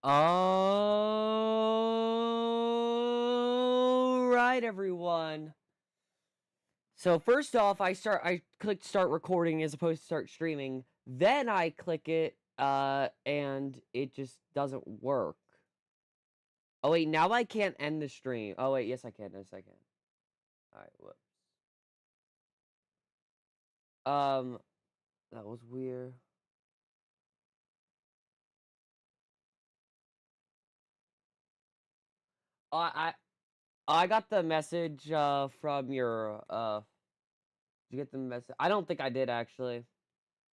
All right, everyone. So first off, I clicked start recording as opposed to start streaming. Then I click it, and it just doesn't work. Oh wait, now I can't end the stream. Oh wait, yes I can. Yes I can. All right, whoops. That was weird. I got the message from your did you get the message? I don't think I did actually.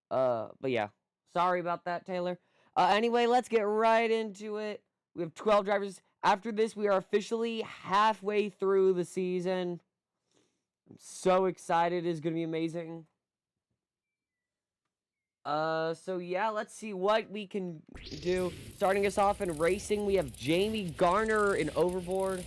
But yeah. Sorry about that, Taylor. Anyway, let's get right into it. We have 12 drivers. After this, we are officially halfway through the season. I'm so excited. It's going to be amazing. So yeah, let's see what we can do. Starting us off in racing, we have Jamie Garner in Overboard.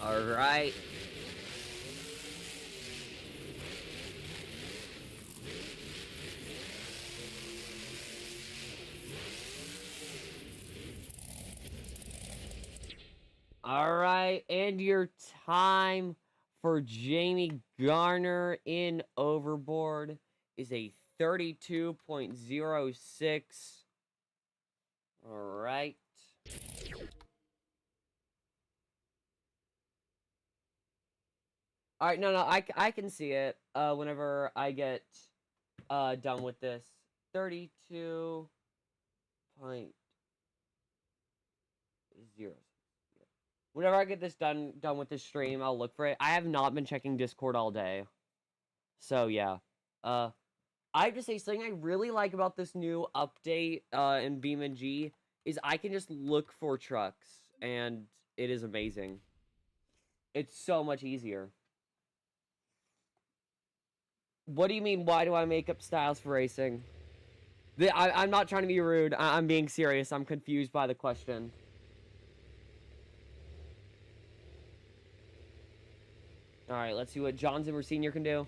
All right. All right, and your time for Jamie Garner in Overboard is a 32.06. All right. All right, no, I can see it whenever I get done with this. 32.0. Whenever I get this done with this stream, I'll look for it. I have not been checking Discord all day. So yeah. I have to say something I really like about this new update in BeamNG is I can just look for trucks and it is amazing. It's so much easier. What do you mean, why do I make up styles for racing? I'm not trying to be rude. I'm being serious. I'm confused by the question. Alright, let's see what John Zimmer Sr. can do.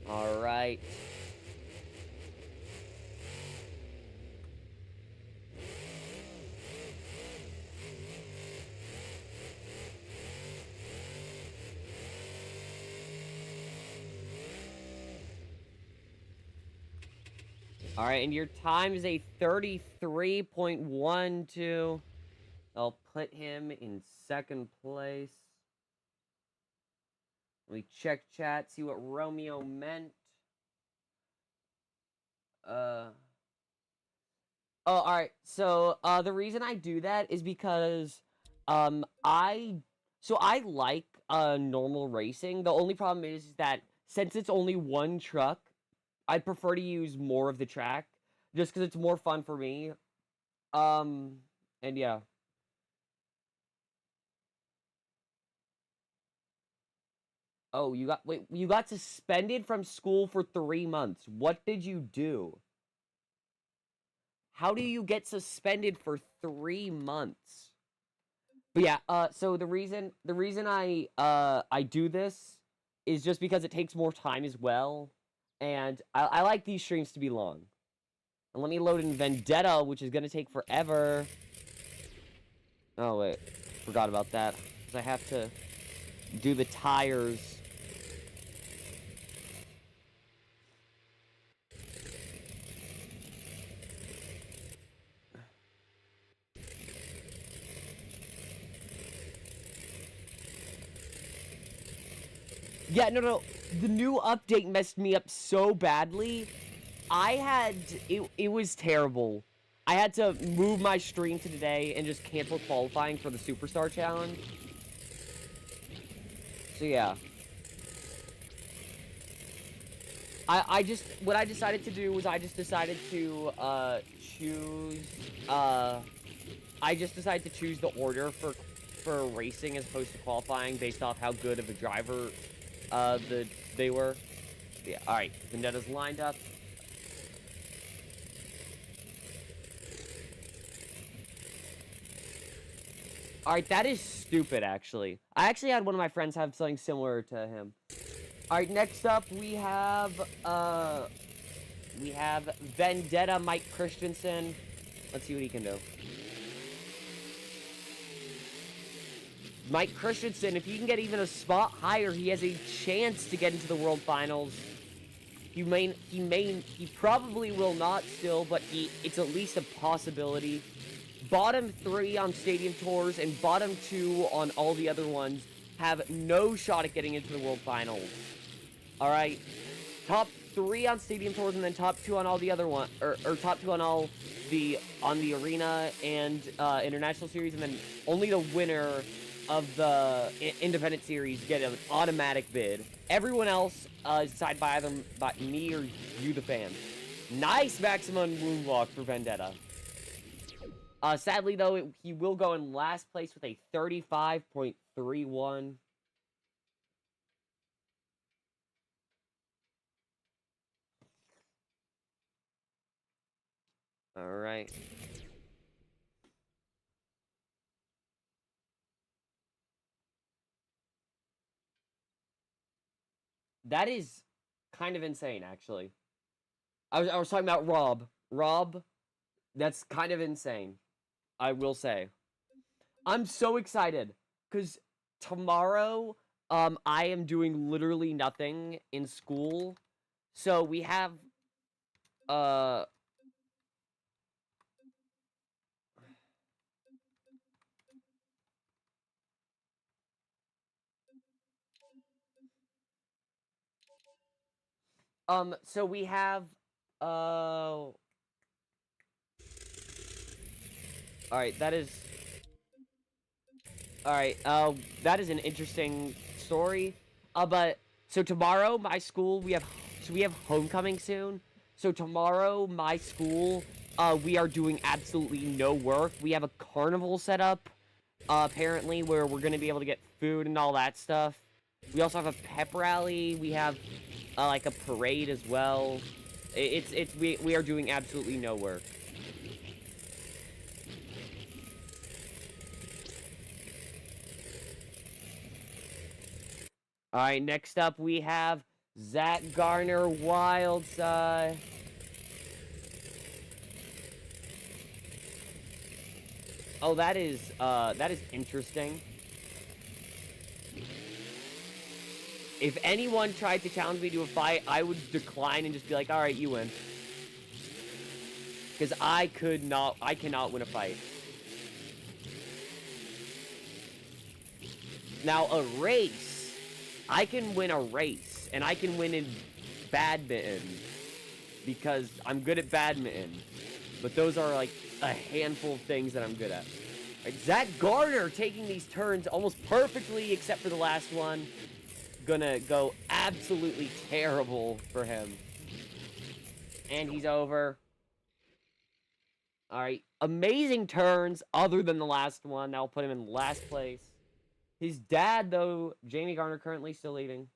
Alright. Alright, and your time is a 33.12. I'll put him in second place. Let me check chat, see what Romeo meant. Oh, alright. So, the reason I do that is because, I like, normal racing. The only problem is that since it's only one truck, I prefer to use more of the track, just because it's more fun for me. And yeah. Oh, you got suspended from school for 3 months. What did you do? How do you get suspended for 3 months? But yeah, so the reason I do this is just because it takes more time as well, and I like these streams to be long. And let me load in Vendetta, which is gonna take forever. Oh wait, forgot about that, because I have to do the tires. Yeah, no. The new update messed me up so badly. It was terrible. I had to move my stream to today and just cancel qualifying for the Superstar Challenge. So yeah. What I decided to do was I just decided to choose I just decided to choose the order for racing as opposed to qualifying based off how good of a driver they were. Yeah, alright. Vendetta's lined up. Alright, that is stupid actually. I actually had one of my friends have something similar to him. Alright, next up we have Vendetta Mike Christensen. Let's see what he can do. Mike Christensen, if he can get even a spot higher, he has a chance to get into the World Finals. He probably will not still, but it's at least a possibility. Bottom 3 on Stadium Tours and bottom 2 on all the other ones have no shot at getting into the World Finals. Alright? Top 3 on Stadium Tours and then top 2 on all the other ones, or top 2 on all on the Arena and International Series, and then only the winner of the Independent Series get an automatic bid. Everyone else is decided by either by me or you, the fan. Nice maximum moonwalk for Vendetta. Sadly, though, he will go in last place with a 35.31. Alright. That is kind of insane, actually. I was talking about Rob. Rob, that's kind of insane. I will say. I'm so excited. Because tomorrow, I am doing literally nothing in school. So we have, so we have, alright, that is... Alright, that is an interesting story. But, so tomorrow, my school, we have homecoming soon. So tomorrow, my school, we are doing absolutely no work. We have a carnival set up, apparently, where we're gonna be able to get food and all that stuff. We also have a pep rally. We have, like, a parade as well. We are doing absolutely no work. Alright, next up we have Zach Garner Wildside. Oh, that is interesting. If anyone tried to challenge me to a fight, I would decline and just be like, alright, you win. Because I cannot win a fight. Now, a race, I can win a race, and I can win in badminton, because I'm good at badminton. But those are, like, a handful of things that I'm good at. Right, Zach Garner taking these turns almost perfectly, except for the last one. Gonna go absolutely terrible for him. And he's over. Alright, amazing turns, other than the last one. That'll put him in last place. His dad, though, Jamie Garner, currently still leading.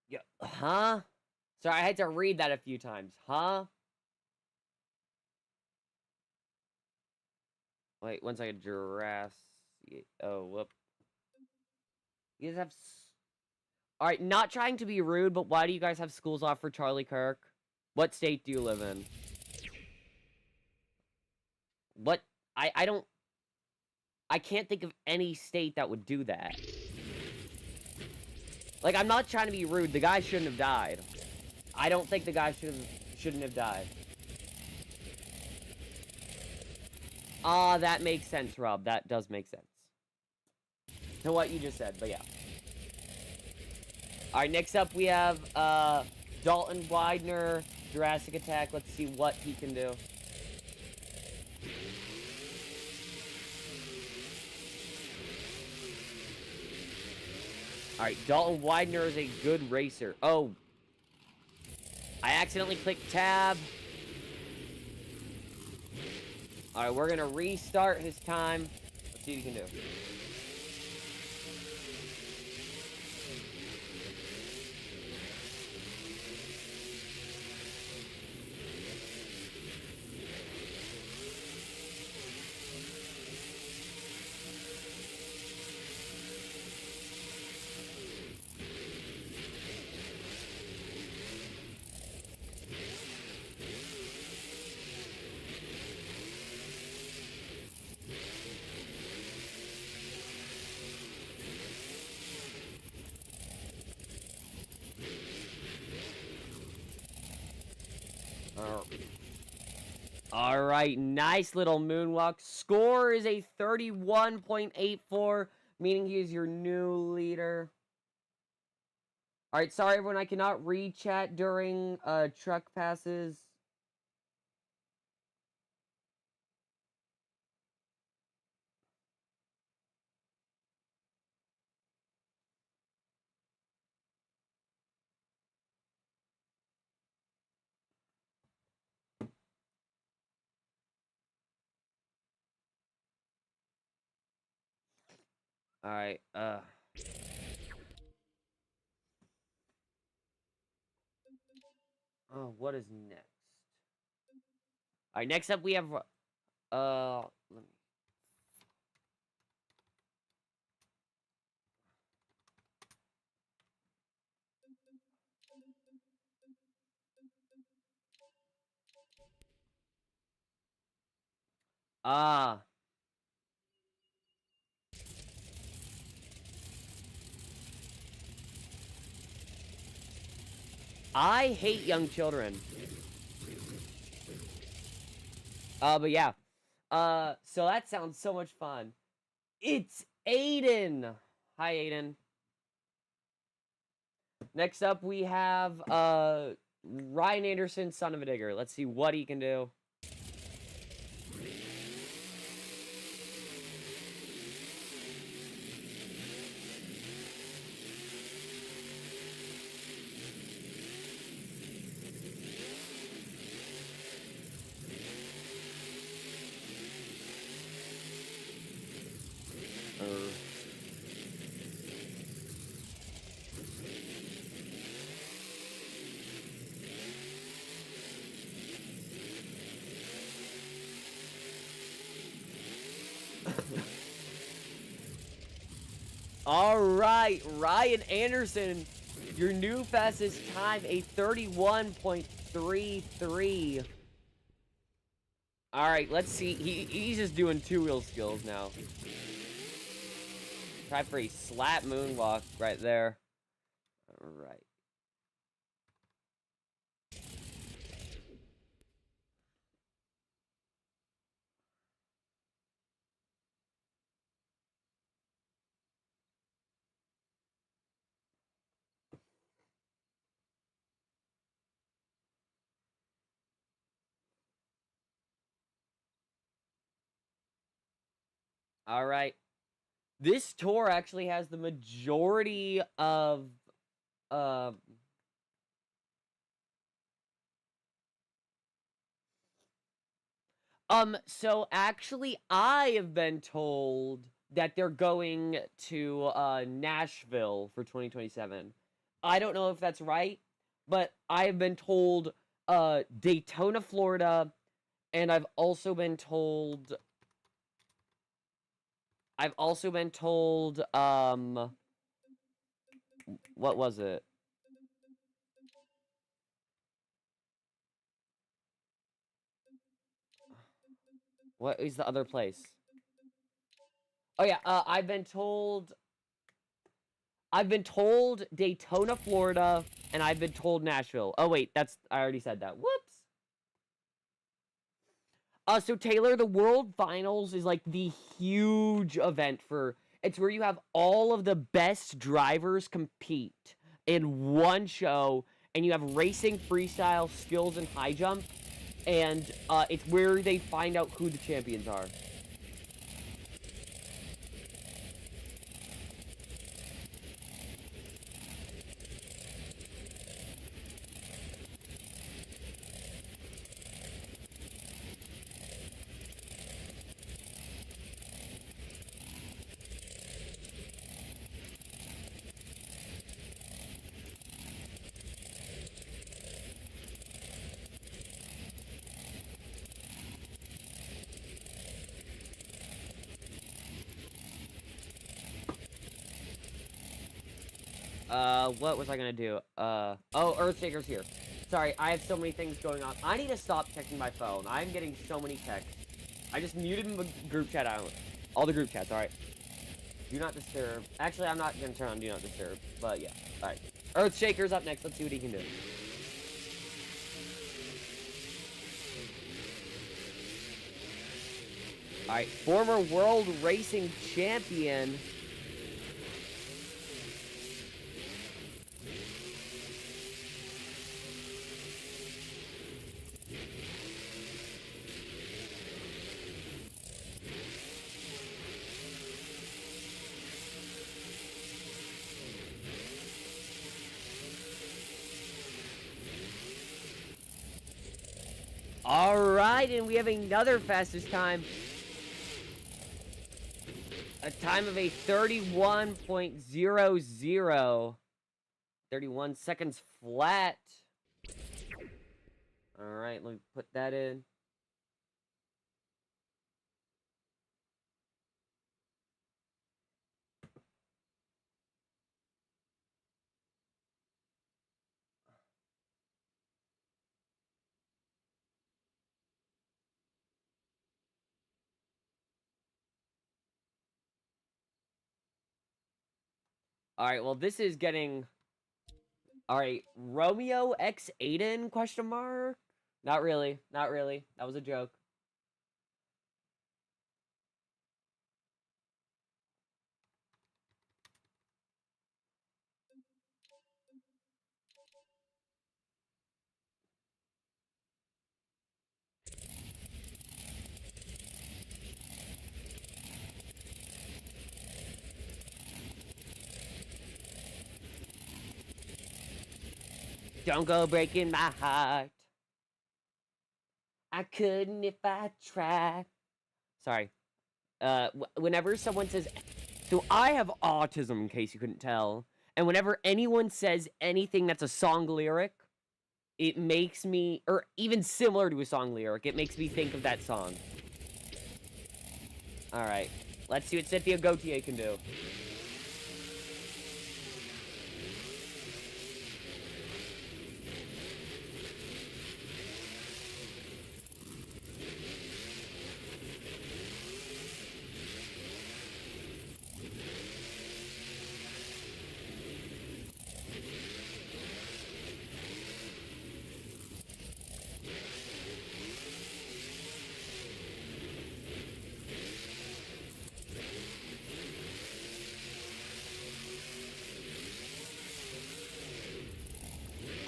Yeah, huh? Sorry, I had to read that a few times. Huh? Wait, one second. Jurassic. Oh, whoop. You guys have... Alright, not trying to be rude, but why do you guys have schools off for Charlie Kirk? What state do you live in? What? I don't... I can't think of any state that would do that. Like, I'm not trying to be rude. The guy shouldn't have died. I don't think the guy shouldn't have died. Ah, that makes sense, Rob. That does make sense. To what you just said, but yeah. Alright, next up we have, Dalton Widener, Jurassic Attack. Let's see what he can do. Alright, Dalton Widener is a good racer. Oh. I accidentally clicked tab. Alright, we're gonna restart his time. Let's see what he can do. Alright, nice little moonwalk. Score is a 31.84, meaning he is your new leader. Alright, sorry everyone, I cannot read chat during truck passes. Alright, oh, what is next? Alright, next up we have, let me... Ah. I hate young children. But yeah. So that sounds so much fun. It's Aiden. Hi, Aiden. Next up, we have, Ryan Anderson, son of a digger. Let's see what he can do. Alright, Ryan Anderson, your new fastest time, a 31.33. Alright, let's see. He's just doing two-wheel skills now. Try for a slap moonwalk right there. Alright. Alright. This tour actually has the majority of, so actually I have been told that they're going to, Nashville for 2027. I don't know if that's right, but I've been told, Daytona, Florida, and I've also been told, what was it? What is the other place? Oh yeah, I've been told I've been told Daytona, Florida, and I've been told Nashville. Oh wait, I already said that. Whoops. So Taylor, the World Finals is like the huge event for. It's where you have all of the best drivers compete in one show, and you have racing, freestyle, skills, and high jump, and it's where they find out who the champions are. What was I gonna do? Oh, Earthshaker's here. Sorry, I have so many things going on. I need to stop checking my phone. I'm getting so many texts. I just muted the group chat out. All the group chats, alright. Do not disturb. Actually, I'm not gonna turn on do not disturb, but yeah. Alright. Earthshaker's up next. Let's see what he can do. Alright, former world racing champion. Alright, and we have another fastest time. A time of a 31.00. 31 seconds flat. Alright, let me put that in. Alright, well, this is getting... Alright, Romeo X Aiden, question mark? Not really, not really. That was a joke. Don't go breaking my heart. I couldn't if I tried. Sorry. Whenever someone says... So I have autism, in case you couldn't tell. And whenever anyone says anything that's a song lyric, it makes me... Or even similar to a song lyric, it makes me think of that song. Alright. Let's see what Cynthia Gautier can do.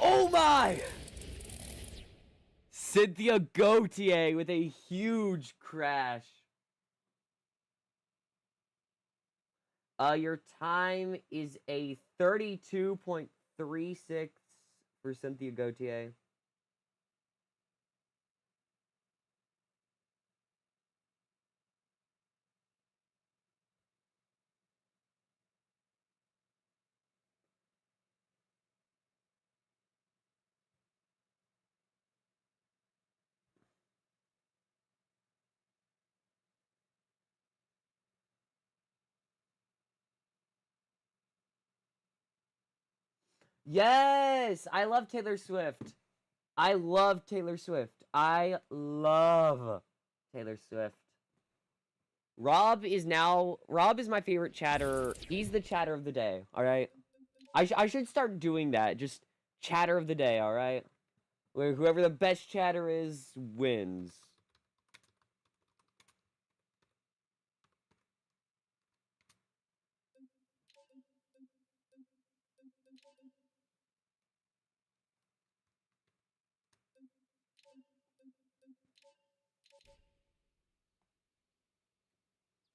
Oh my! Cynthia Gautier with a huge crash. Your time is a 32.36 for Cynthia Gautier. Yes! I love Taylor Swift. I love Taylor Swift. I love Taylor Swift. Rob is my favorite chatter. He's the chatter of the day, alright? I should start doing that. Just chatter of the day, alright? Where whoever the best chatter is, wins.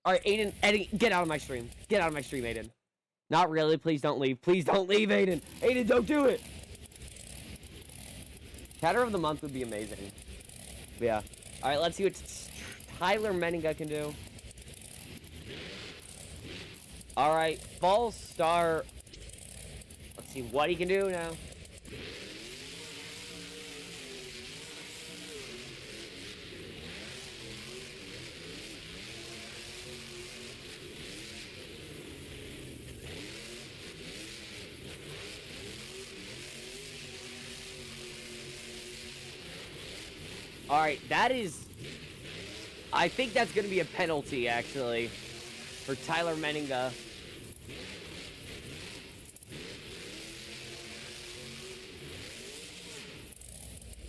Alright, Aiden, get out of my stream. Get out of my stream, Aiden. Not really, please don't leave. Please don't leave, Aiden. Aiden, don't do it! Chatter of the month would be amazing. Yeah. Alright, let's see what Tyler Menninga can do. Alright, false start. Let's see what he can do now. Alright, that is... I think that's going to be a penalty, actually, for Tyler Menninga.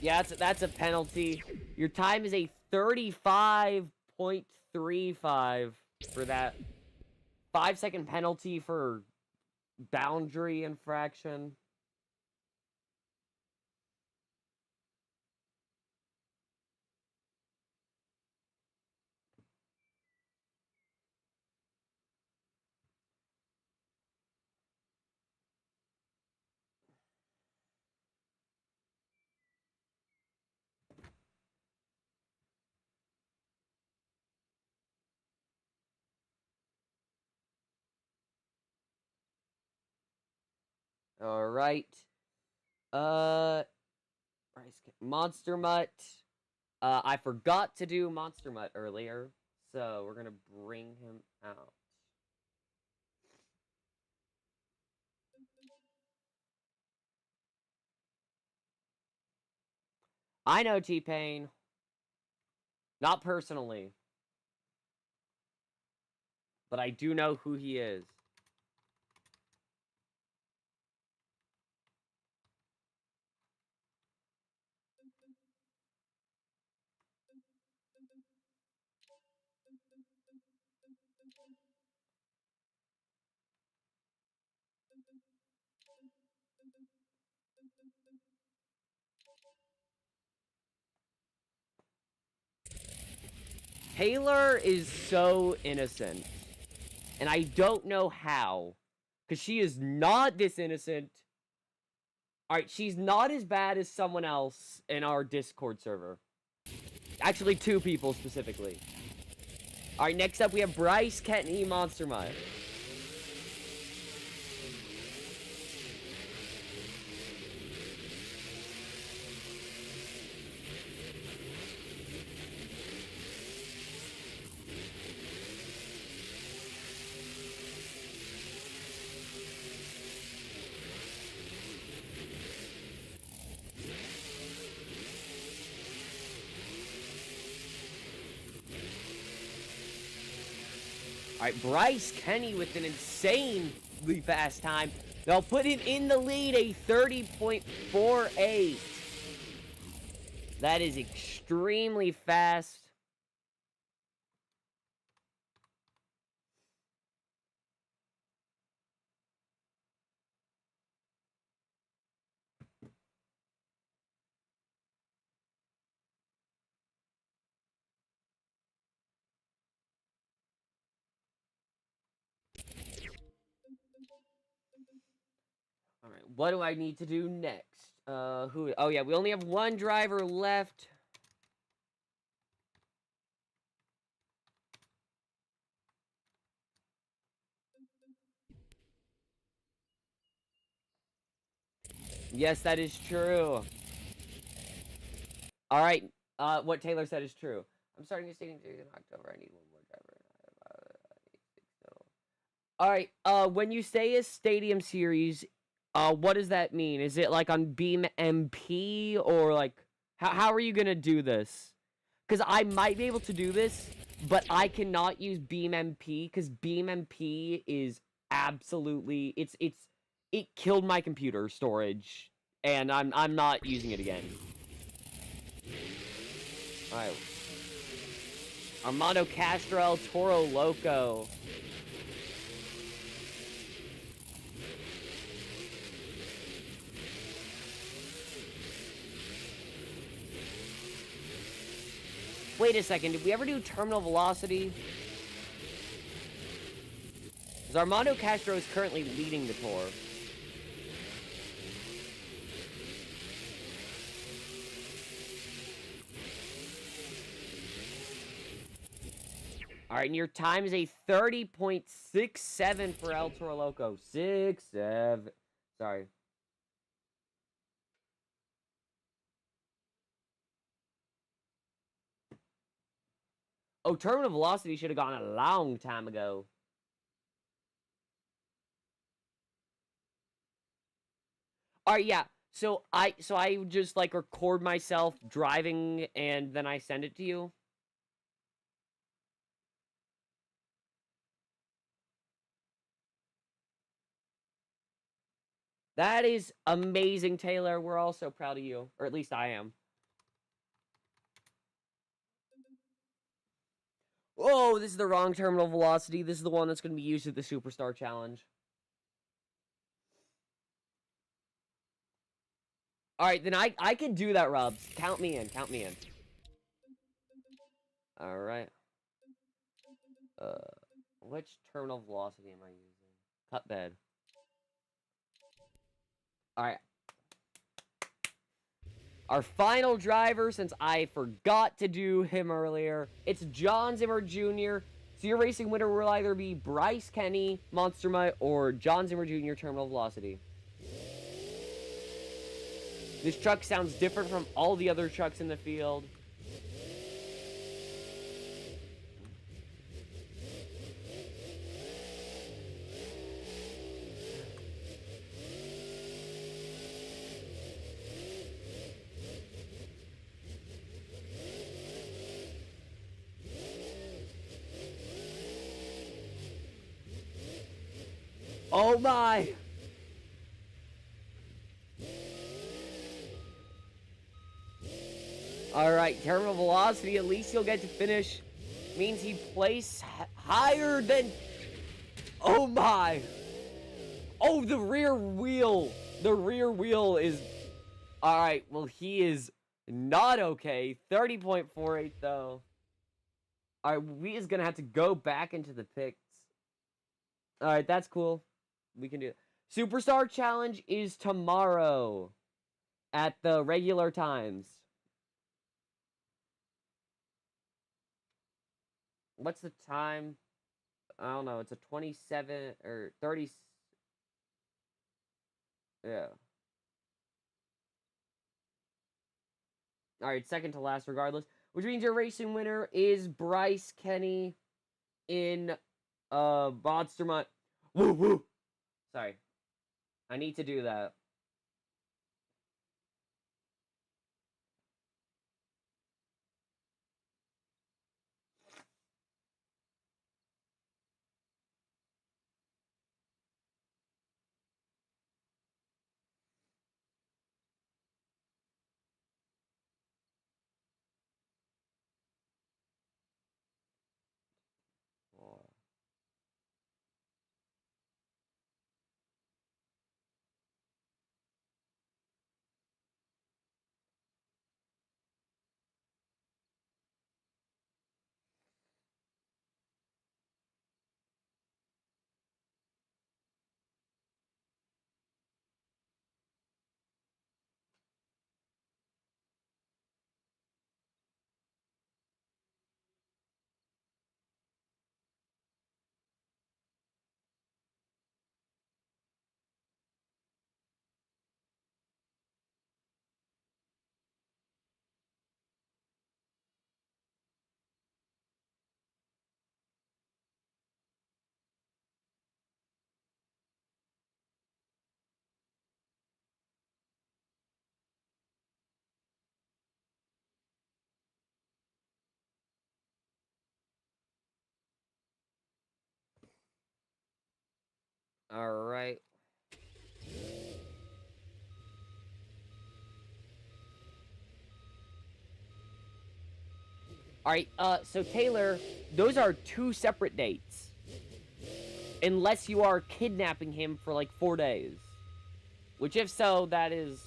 Yeah, that's a penalty. Your time is a 35.35 for that 5-second penalty for boundary infraction. Alright. Monster Mutt. I forgot to do Monster Mutt earlier, so we're gonna bring him out. I know T-Pain. Not personally. But I do know who he is. Taylor is so innocent. And I don't know how. Because she is not this innocent. Alright, she's not as bad as someone else in our Discord server. Actually, 2 people specifically. Alright, next up we have Bryce, Ketney, Monster Mutt. Alright, Bryce Kenny with an insanely fast time. They'll put him in the lead, a 30.48. That is extremely fast. Alright, what do I need to do next? Oh yeah, we only have 1 driver left. Yes, that is true. Alright, what Taylor said is true. I'm starting a stadium series in October. I need 1 more driver. Alright, when you say a stadium series, what does that mean? Is it like on Beam MP or like how are you gonna do this? Because I might be able to do this, but I cannot use Beam MP because Beam MP is absolutely it killed my computer storage, and I'm not using it again. All right, Armando Castro El Toro Loco. Wait a second, did we ever do terminal velocity? Because Armando Castro is currently leading the tour. All right, and your time is a 30.67 for El Toro Loco. 6-7. Sorry. Oh, terminal velocity should have gone a long time ago. All right, yeah. So I just like record myself driving and then I send it to you. That is amazing, Taylor. We're all so proud of you, or at least I am. Oh, this is the wrong terminal velocity. This is the one that's going to be used at the Superstar Challenge. All right, then I can do that, Rubs. Count me in. Count me in. All right. Which terminal velocity am I using? Cut bed. All right. Our final driver, since I forgot to do him earlier, it's John Zimmer Jr. So your racing winner will either be Bryce Kenny, Monster Mutt, or John Zimmer Jr. Terminal Velocity. This truck sounds different from all the other trucks in the field. Oh my! Alright, terminal velocity, at least he'll get to finish. Means he placed higher than... Oh my! Oh, the rear wheel! The rear wheel is... Alright, well he is not okay. 30.48 though. Alright, we is gonna have to go back into the picks. Alright, that's cool. We can do it. Superstar Challenge is tomorrow at the regular times. What's the time? I don't know. It's a 27 or 30. Yeah. All right, second to last, regardless. Which means your racing winner is Bryce Kenny in Monster Mutt. Woo woo. Sorry, I need to do that. Alright. Alright, so Taylor, those are 2 separate dates. Unless you are kidnapping him for like 4 days. Which if so, that is...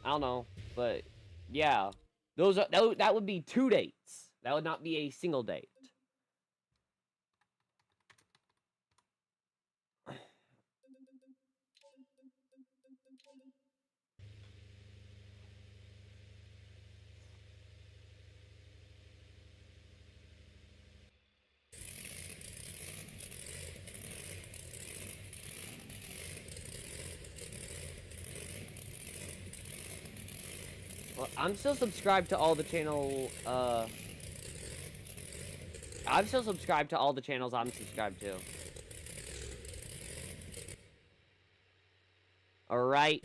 I don't know, but... Yeah. That would be 2 dates. That would not be a single date. Well, I'm still subscribed to all the channel, I'm still subscribed to all the channels I'm subscribed to. Alright.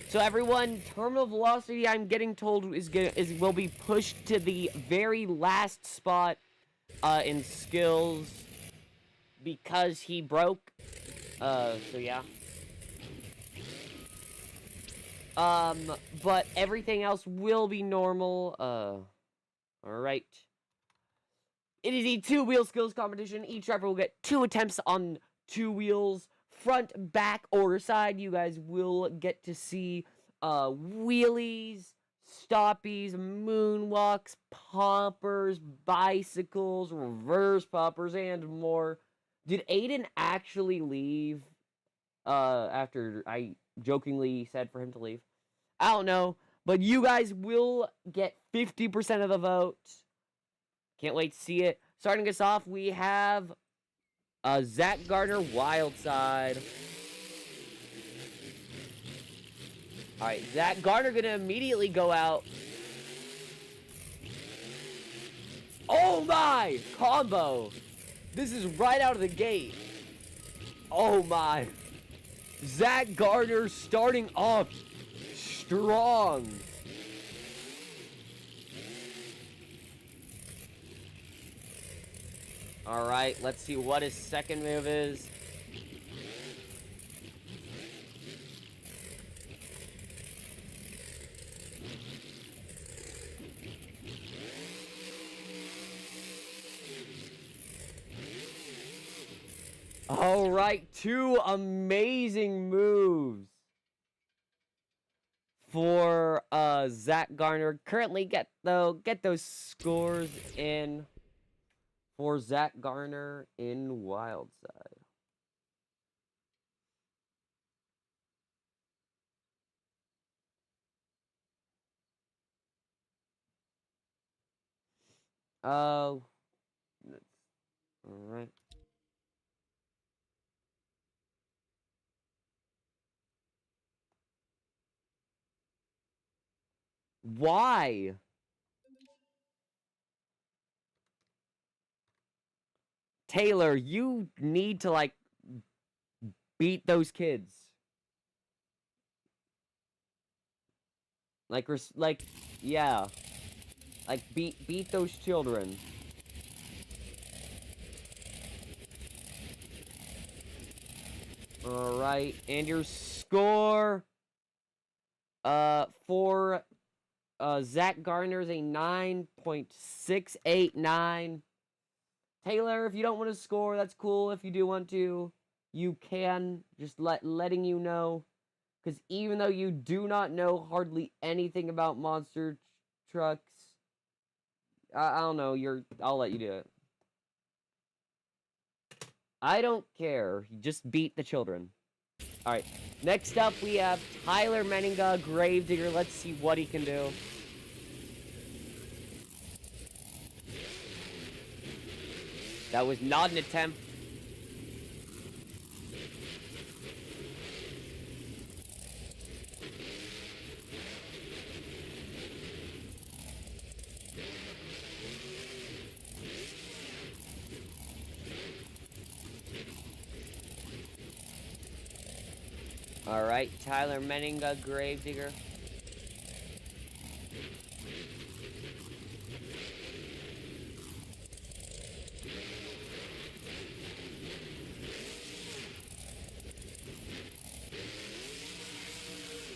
So everyone, terminal velocity, I'm getting told, will be pushed to the very last spot, in skills. Because he broke. So yeah. But everything else will be normal. Alright. It is a 2-wheel skills competition. Each driver will get 2 attempts on 2 wheels. Front, back, or side. You guys will get to see, wheelies, stoppies, moonwalks, poppers, bicycles, reverse poppers, and more. Did Aiden actually leave, after I jokingly said for him to leave? I don't know, but you guys will get 50% of the vote. Can't wait to see it. Starting us off, we have Zach Gardner, Wild Side. Alright, Zach Gardner gonna immediately go out. Oh my! Combo! This is right out of the gate. Oh my. Zach Gardner starting off strong. Alright, let's see what his second move is. Alright, 2 amazing moves for Zach Garner. Currently get those scores in for Zach Garner in Wildside. Oh, all right. Why? Taylor, you need to, like, beat those kids. Like, yeah. Like, beat those children. Alright, and your score, for, Zach Gardner's a 9.689. Taylor, if you don't want to score, that's cool. If you do want to, you can. Just letting you know. Because even though you do not know hardly anything about monster trucks, I don't know, I'll let you do it. I don't care. You just beat the children. Alright, next up we have Tyler Menninga, Gravedigger. Let's see what he can do. That was not an attempt. Alright, Tyler Menninga, Gravedigger.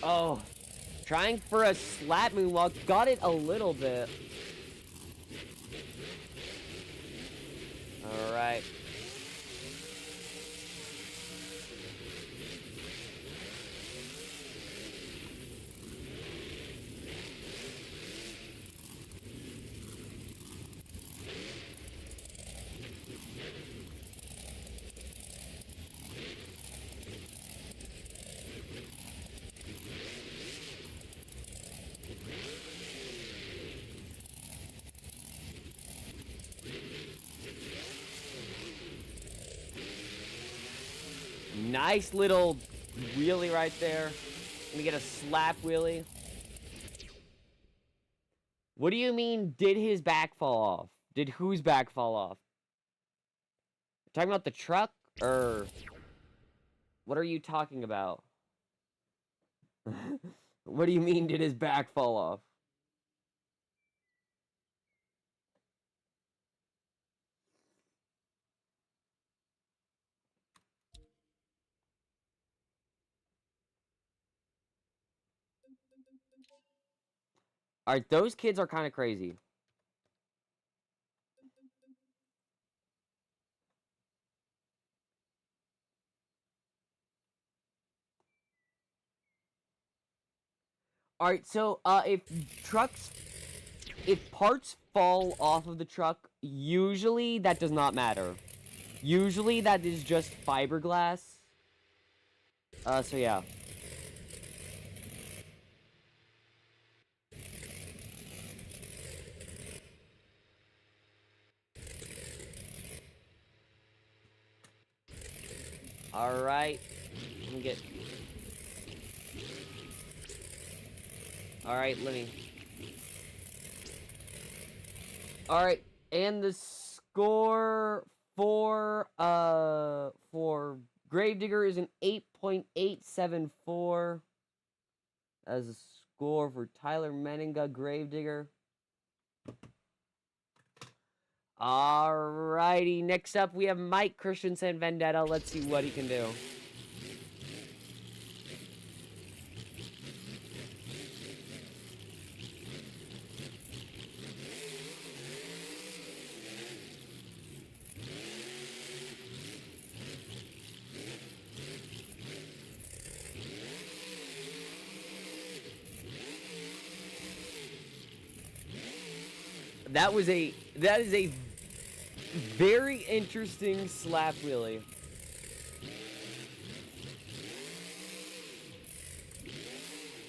Oh, trying for a slap moonwalk. Got it a little bit. Alright. Nice little wheelie right there. Let me get a slap wheelie. What do you mean, did his back fall off? Did whose back fall off? Talking about the truck? Or what are you talking about? What do you mean, did his back fall off? Alright, those kids are kind of crazy. Alright, so, if parts fall off of the truck, usually that does not matter. Usually that is just fiberglass. So yeah. Alright. Let me get... Alright, let me... Alright, and the score for Gravedigger is an 8.874. As a score for Tyler Menninga, Gravedigger. Alrighty, next up we have Mike Christensen, Vendetta. Let's see what he can do. That is a very interesting slap wheelie.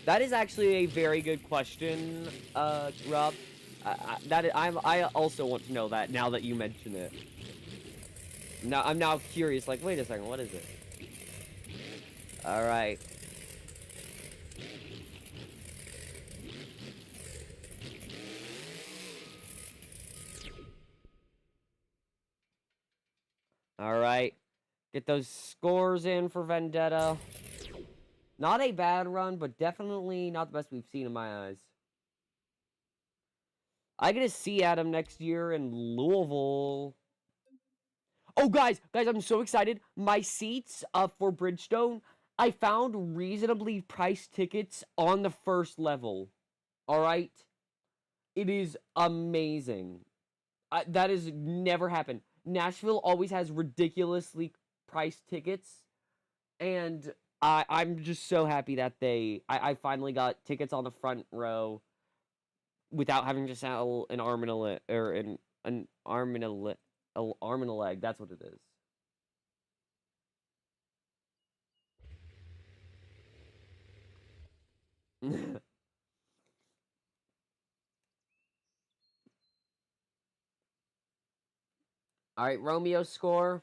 That is actually a very good question, Rob. I also want to know that now that you mention it. Now I'm now curious. Like, wait a second, what is it? All right. All right. Get those scores in for Vendetta. Not a bad run, but definitely not the best we've seen in my eyes. I get to see Adam next year in Louisville. Oh, guys, I'm so excited. My seats for Bridgestone, I found reasonably priced tickets on the first level. All right? It is amazing. That has never happened. Nashville always has ridiculously priced tickets, and I'm just so happy that I finally got tickets on the front row without having to sell an arm and a leg, or an arm and a arm and a leg. That's what it is. All right, Romeo score.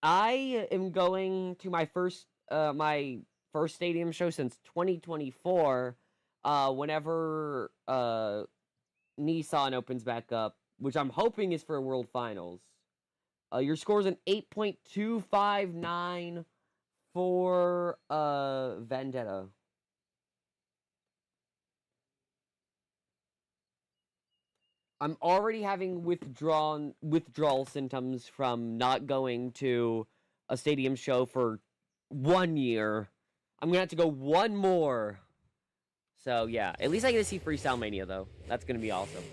I am going to my first stadium show since 2024. Whenever Nissan opens back up, which I'm hoping is for World Finals. Your score is an 8.259 for Vendetta. I'm already having withdrawal symptoms from not going to a stadium show for 1 year. I'm gonna have to go one more. So yeah, at least I get to see Freestyle Mania though. That's gonna be awesome.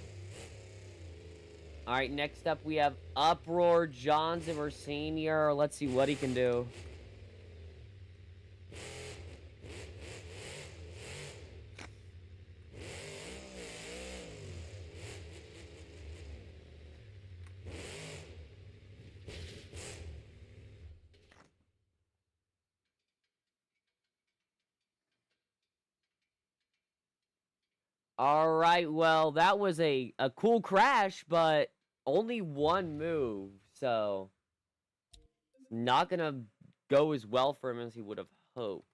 All right, next up we have Uproar, John Zimmer Sr. Let's see what he can do. All right, well, that was a cool crash, but only one move, so not gonna go as well for him as he would have hoped.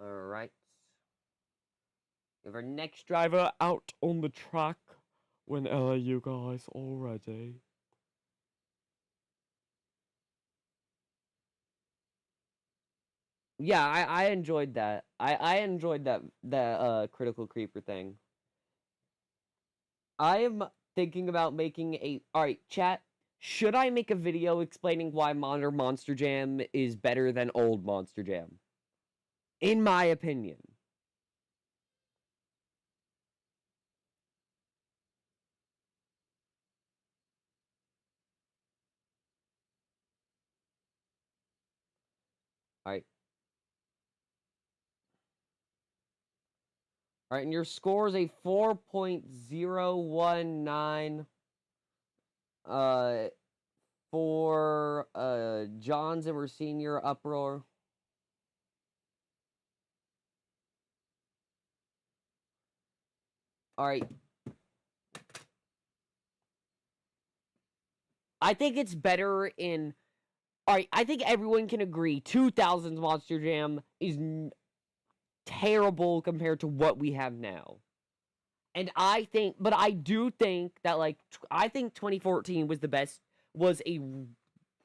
All right. We have our next driver out on the track. When are you guys all ready? Yeah, I enjoyed that. I enjoyed that critical creeper thing. I am thinking about making a alright, chat. Should I make a video explaining why modern Monster Jam is better than old Monster Jam? In my opinion. Alright. Alright, and your score is a 4.019 for John Zimmer Sr. Uproar. Alright. I think it's better in... Alright, I think everyone can agree 2000's Monster Jam is terrible compared to what we have now. And I think... But I do think that, like... I think 2014 was the best...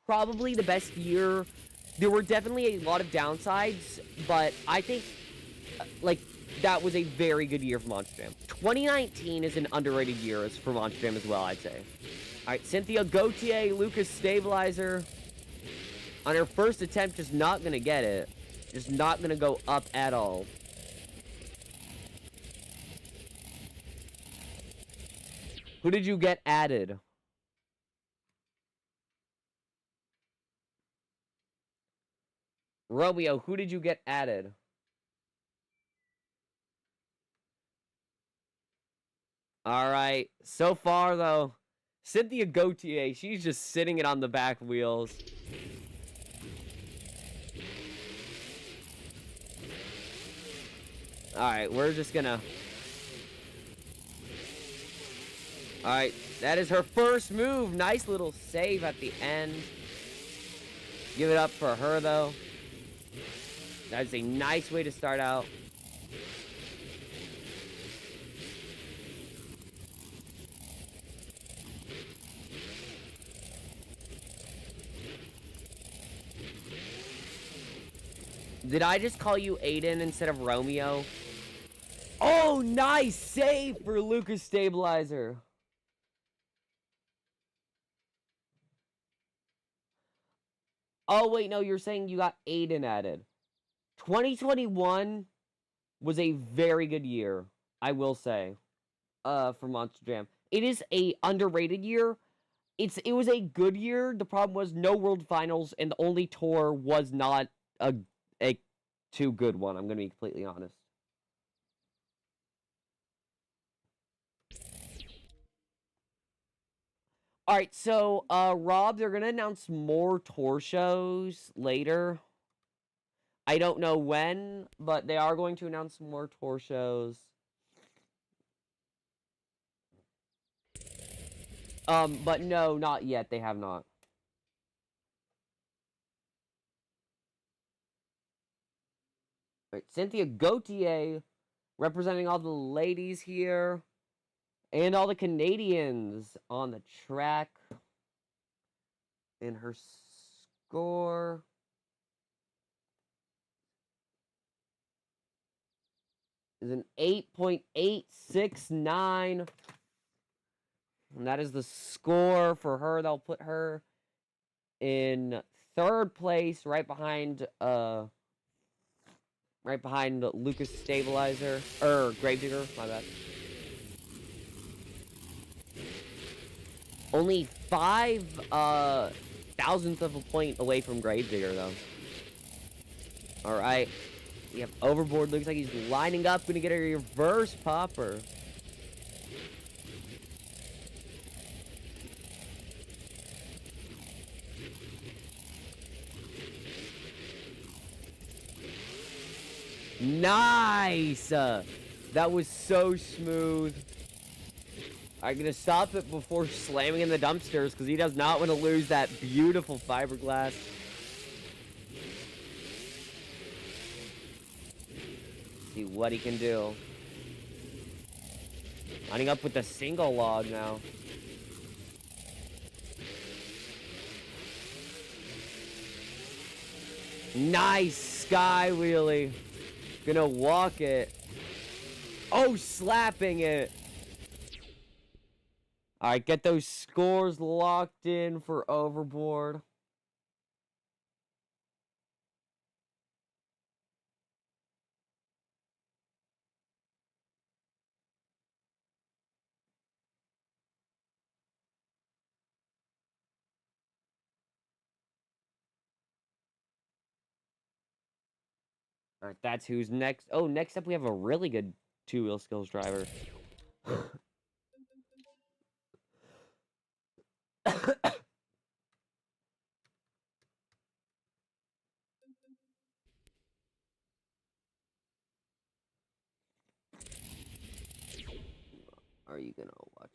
probably the best year. There were definitely a lot of downsides, but I think, like, that was a very good year for Monster Jam. 2019 is an underrated year for Monster Jam as well, I'd say. Alright, Cynthia Gautier, Lucas Stabilizer. On her first attempt, just not gonna get it. Just not gonna go up at all. Who did you get added? Romeo, who did you get added? Alright, so far though, Cynthia Gautier, she's just sitting it on the back wheels. Alright, we're just gonna... Alright, that is her first move. Nice little save at the end. Give it up for her though. That's a nice way to start out. Did I just call you Aiden instead of Romeo? Oh, nice save for Lucas Stabilizer. Oh, wait, no, you're saying you got Aiden added. 2021 was a very good year, I will say, for Monster Jam. It is a underrated year. It was a good year. The problem was no World Finals, and the only tour was not a too good one. I'm gonna be completely honest. All right, so Rob, they're gonna announce more tour shows later. I don't know when, but they are going to announce more tour shows. But no, not yet. They have not. Right, Cynthia Gauthier, representing all the ladies here. And all the Canadians on the track. And her score is an 8.869. And that is the score for her. They'll put her in third place, right behind Lucas Stabilizer. Gravedigger, my bad. Only 5 thousandths of a point away from Gravedigger, though. Alright. We have Overboard. Looks like he's lining up. Gonna get a reverse popper. Nice! That was so smooth. I'm gonna stop it before slamming in the dumpsters because he does not want to lose that beautiful fiberglass. See what he can do. Lining up with the single log now. Nice sky wheelie. Gonna walk it. Oh, slapping it. Alright, get those scores locked in for Overboard. Alright, that's who's next. Oh, next up we have a really good two-wheel skills driver. Are you gonna watch?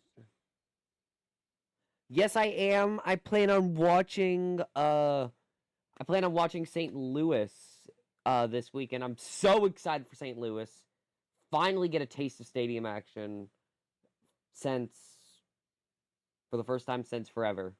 Yes, I am. I plan on watching St. Louis this weekend. I'm so excited for St. Louis. Finally get a taste of stadium action for the first time since forever.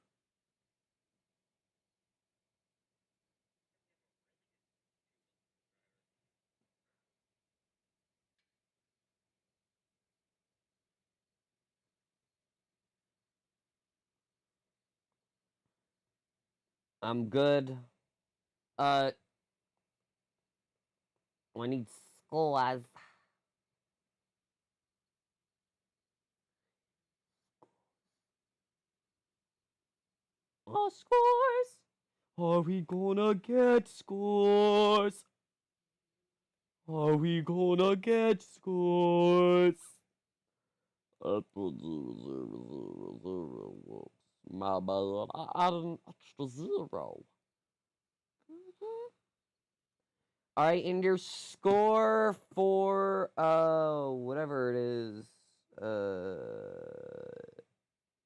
I'm good. I need scores. Oh, scores! Are we gonna get scores? Are we gonna get scores? My bad. I added an extra 0. Alright, and your score for whatever it is,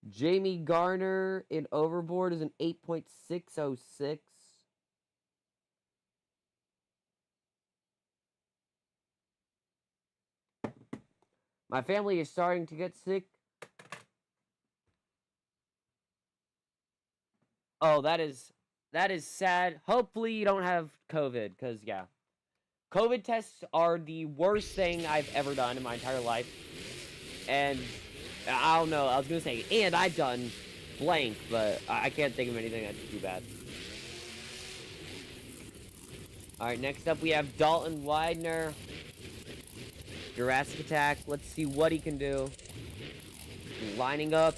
Jamie Garner in Overboard is an 8.606. My family is starting to get sick. Oh, that is sad. Hopefully you don't have COVID, because, yeah. COVID tests are the worst thing I've ever done in my entire life. And, I don't know, I was going to say, and I've done blank, but I can't think of anything that's too bad. Alright, next up we have Dalton Widener. Jurassic Attack. Let's see what he can do. Lining up.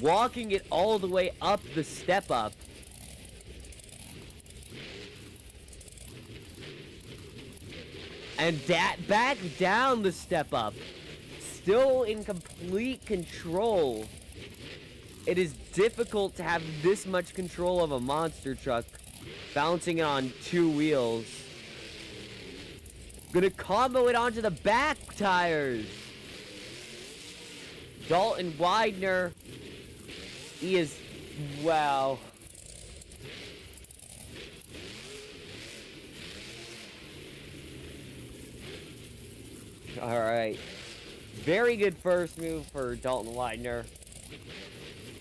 Walking it all the way up the step up. And back down the step up. Still in complete control. It is difficult to have this much control of a monster truck Bouncing it on 2 wheels. Gonna combo it onto the back tires. Dalton Widener. He is... Wow. Alright. Very good first move for Dalton Widener.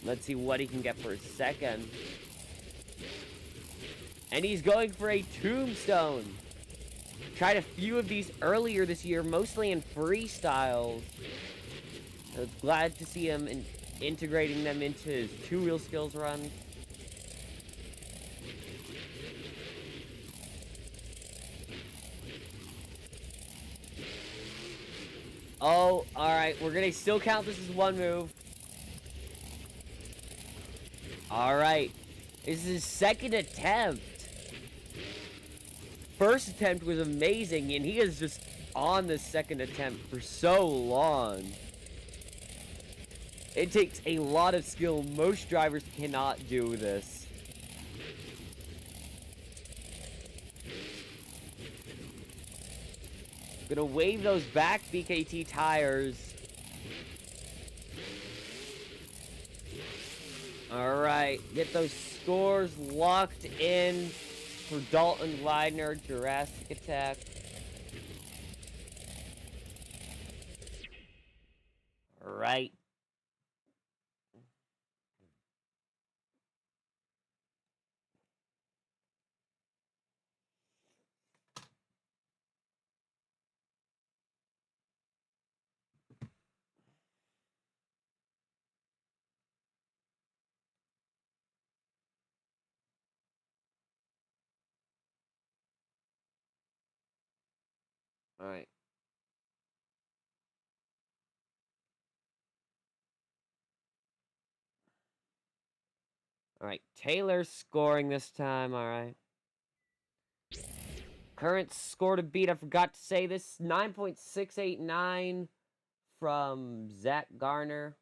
Let's see what he can get for a second. And he's going for a tombstone. Tried a few of these earlier this year, mostly in freestyles. I was glad to see him integrating them into his 2-wheel skills run. Oh, alright. We're gonna still count this as one move. Alright. This is his second attempt. First attempt was amazing, and he is just on the second attempt for so long. It takes a lot of skill. Most drivers cannot do this. Gonna wave those back BKT tires. Alright, get those scores locked in for Dalton Widener, Jurassic Attack. Alright. Alright. Alright, Taylor's scoring this time, alright. Current score to beat, I forgot to say this, 9.689 from Zach Garner.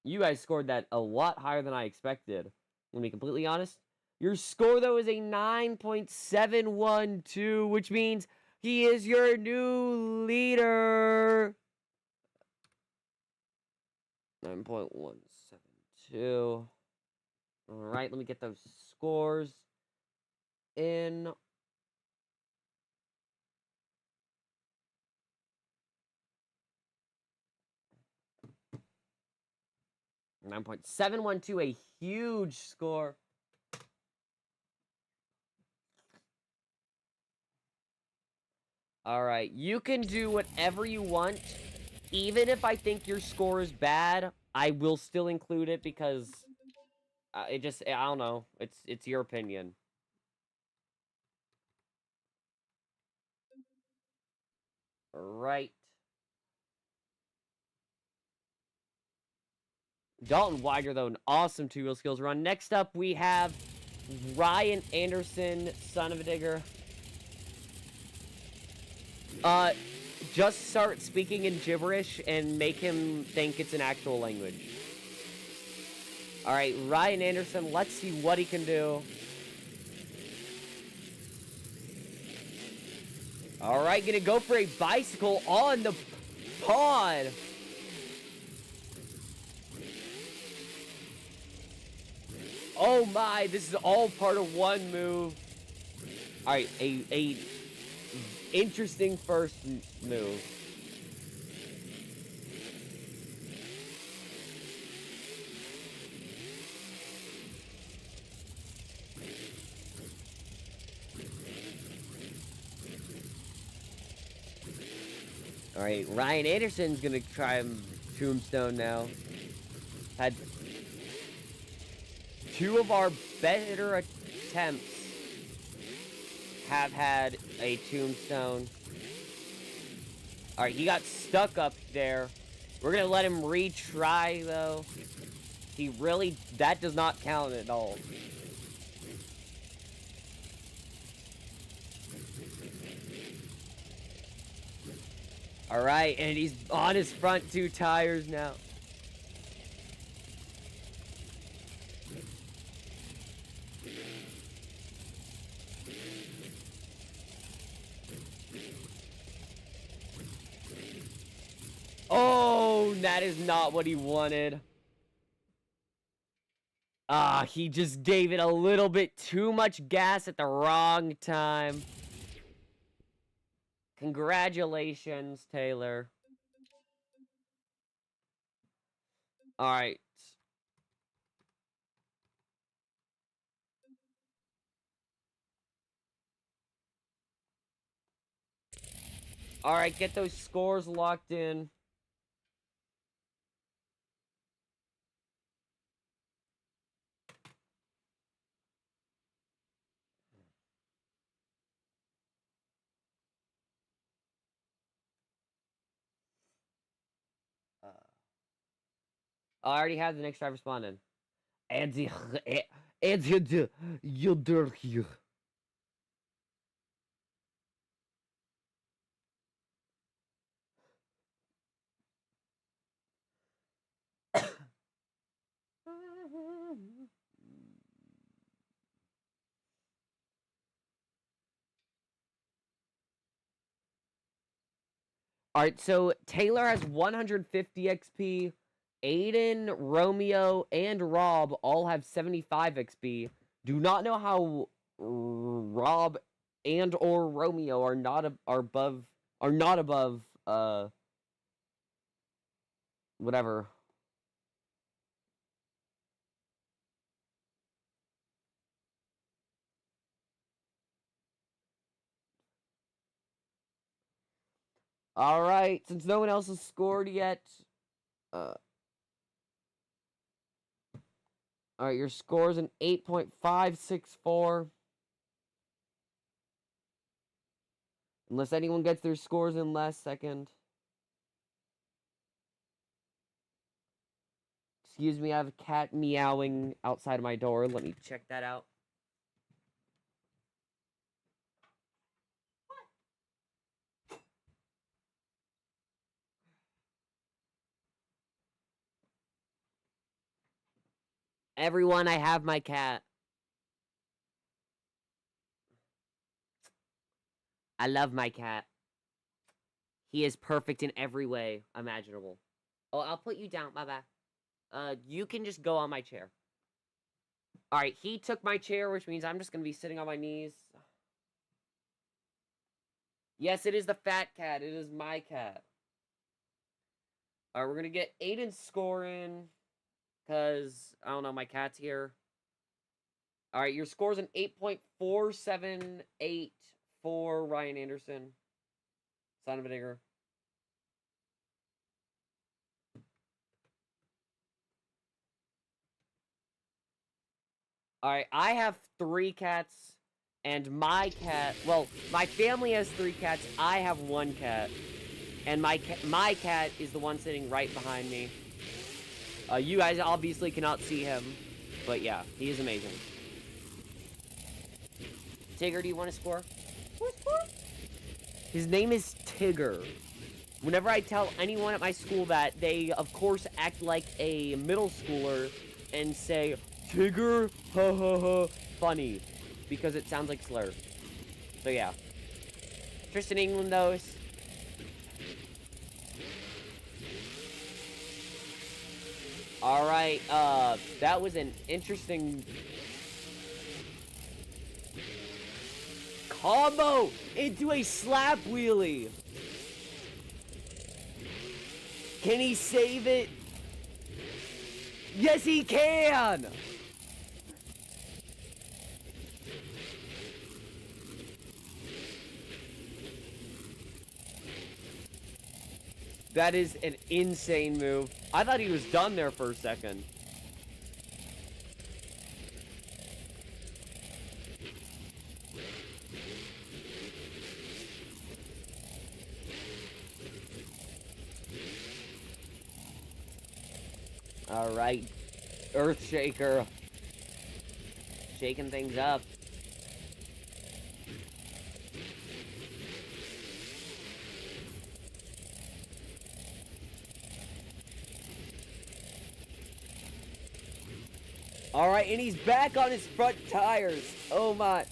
You guys scored that a lot higher than I expected, I'm gonna be completely honest. Your score, though, is a 9.712, which means he is your new leader. 9.172. Alright, let me get those scores in. .712, a huge score. Alright, you can do whatever you want. Even if I think your score is bad, I will still include it because I don't know. It's your opinion. Right. Dalton Widener, though, an awesome 2-wheel skills run. Next up, we have Ryan Anderson, son of a digger. Just start speaking in gibberish and make him think it's an actual language. Alright, Ryan Anderson, let's see what he can do. Alright, gonna go for a bicycle on the pond. Oh my, this is all part of one move. Alright, a interesting first move. Alright, Ryan Anderson's gonna try Tombstone now. Had 2 of our better attempts have had a Tombstone. Alright, he got stuck up there. We're gonna let him retry, though. That does not count at all. Alright, and he's on his front 2 tires now. And that is not what he wanted. Ah, he just gave it a little bit too much gas at the wrong time. Congratulations, Taylor. Alright. Alright, get those scores locked in. I already have the next drive responded. And you here. Alright, so Taylor has 150 XP. Aiden, Romeo, and Rob all have 75 XP. Do not know how Rob and or Romeo are not above whatever. Alright, since no one else has scored yet, alright, your score is an 8.564. Unless anyone gets their scores in last second. Excuse me, I have a cat meowing outside of my door. Let me check that out. Everyone, I have my cat. I love my cat. He is perfect in every way imaginable. Oh, I'll put you down. Bye-bye. You can just go on my chair. Alright, he took my chair, which means I'm just gonna be sitting on my knees. Yes, it is the fat cat. It is my cat. Alright, we're gonna get Aiden's score in. Because, I don't know, my cat's here. Alright, your score's an 8.478 for Ryan Anderson. Son of a digger. Alright, I have 3 cats. And my cat... Well, my family has 3 cats. I have 1 cat. And my cat is the one sitting right behind me. You guys obviously cannot see him. But yeah, he is amazing. Tigger, do you want to score? His name is Tigger. Whenever I tell anyone at my school that, they, of course, act like a middle schooler and say, Tigger, ha ha ha, funny. Because it sounds like slur. So yeah. Tristan England knows. Alright, that was an interesting combo into a slap wheelie. Can he save it? Yes, he can! That is an insane move. I thought he was done there for a second. Alright. Earthshaker. Shaking things up. Alright, and he's back on his front tires. Oh my.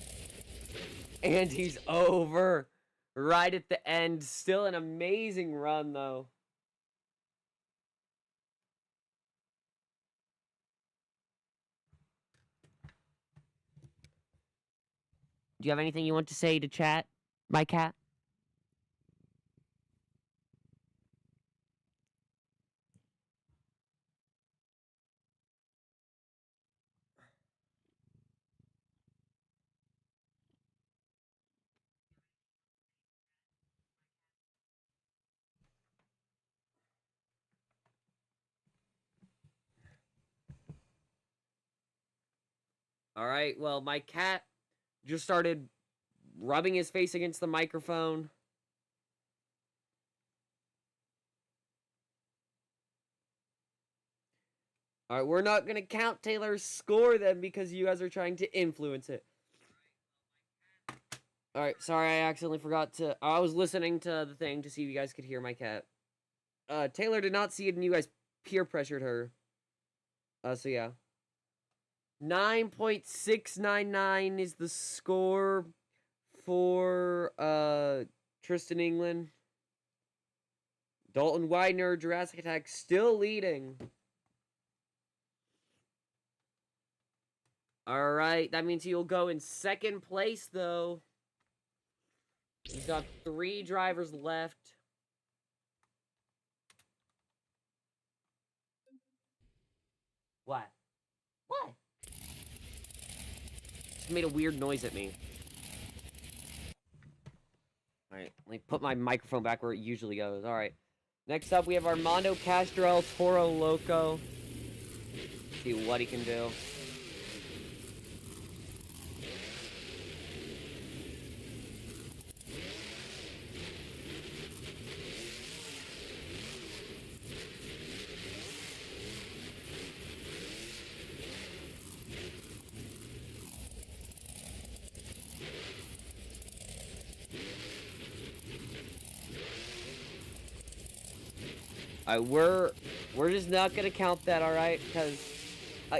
And he's over. Right at the end. Still an amazing run, though. Do you have anything you want to say to chat, my cat? All right. Well, my cat just started rubbing his face against the microphone. All right, we're not gonna count Taylor's score then because you guys are trying to influence it. All right, sorry, I accidentally forgot to. I was listening to the thing to see if you guys could hear my cat. Taylor did not see it, and you guys peer pressured her. So yeah, 9.699 is the score for Tristan England. Dalton Widener, Jurassic Attack, still leading. All right, that means he'll go in second place though. He's got 3 drivers left. What? What? Just made a weird noise at me. Alright, let me put my microphone back where it usually goes. Alright. Next up, we have Armando Castro El Toro Loco. See what he can do. We're just not gonna count that, all right? Because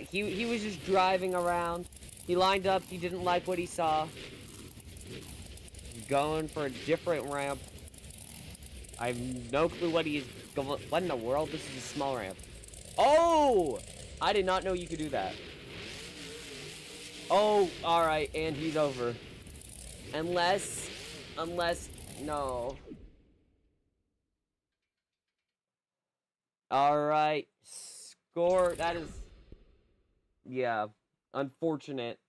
he was just driving around. He lined up. He didn't like what he saw. He's going for a different ramp. I have no clue what he's going. What in the world? This is a small ramp. Oh! I did not know you could do that. Oh, all right, and he's over. Unless, no. Alright. Score. That is. Yeah. Unfortunate.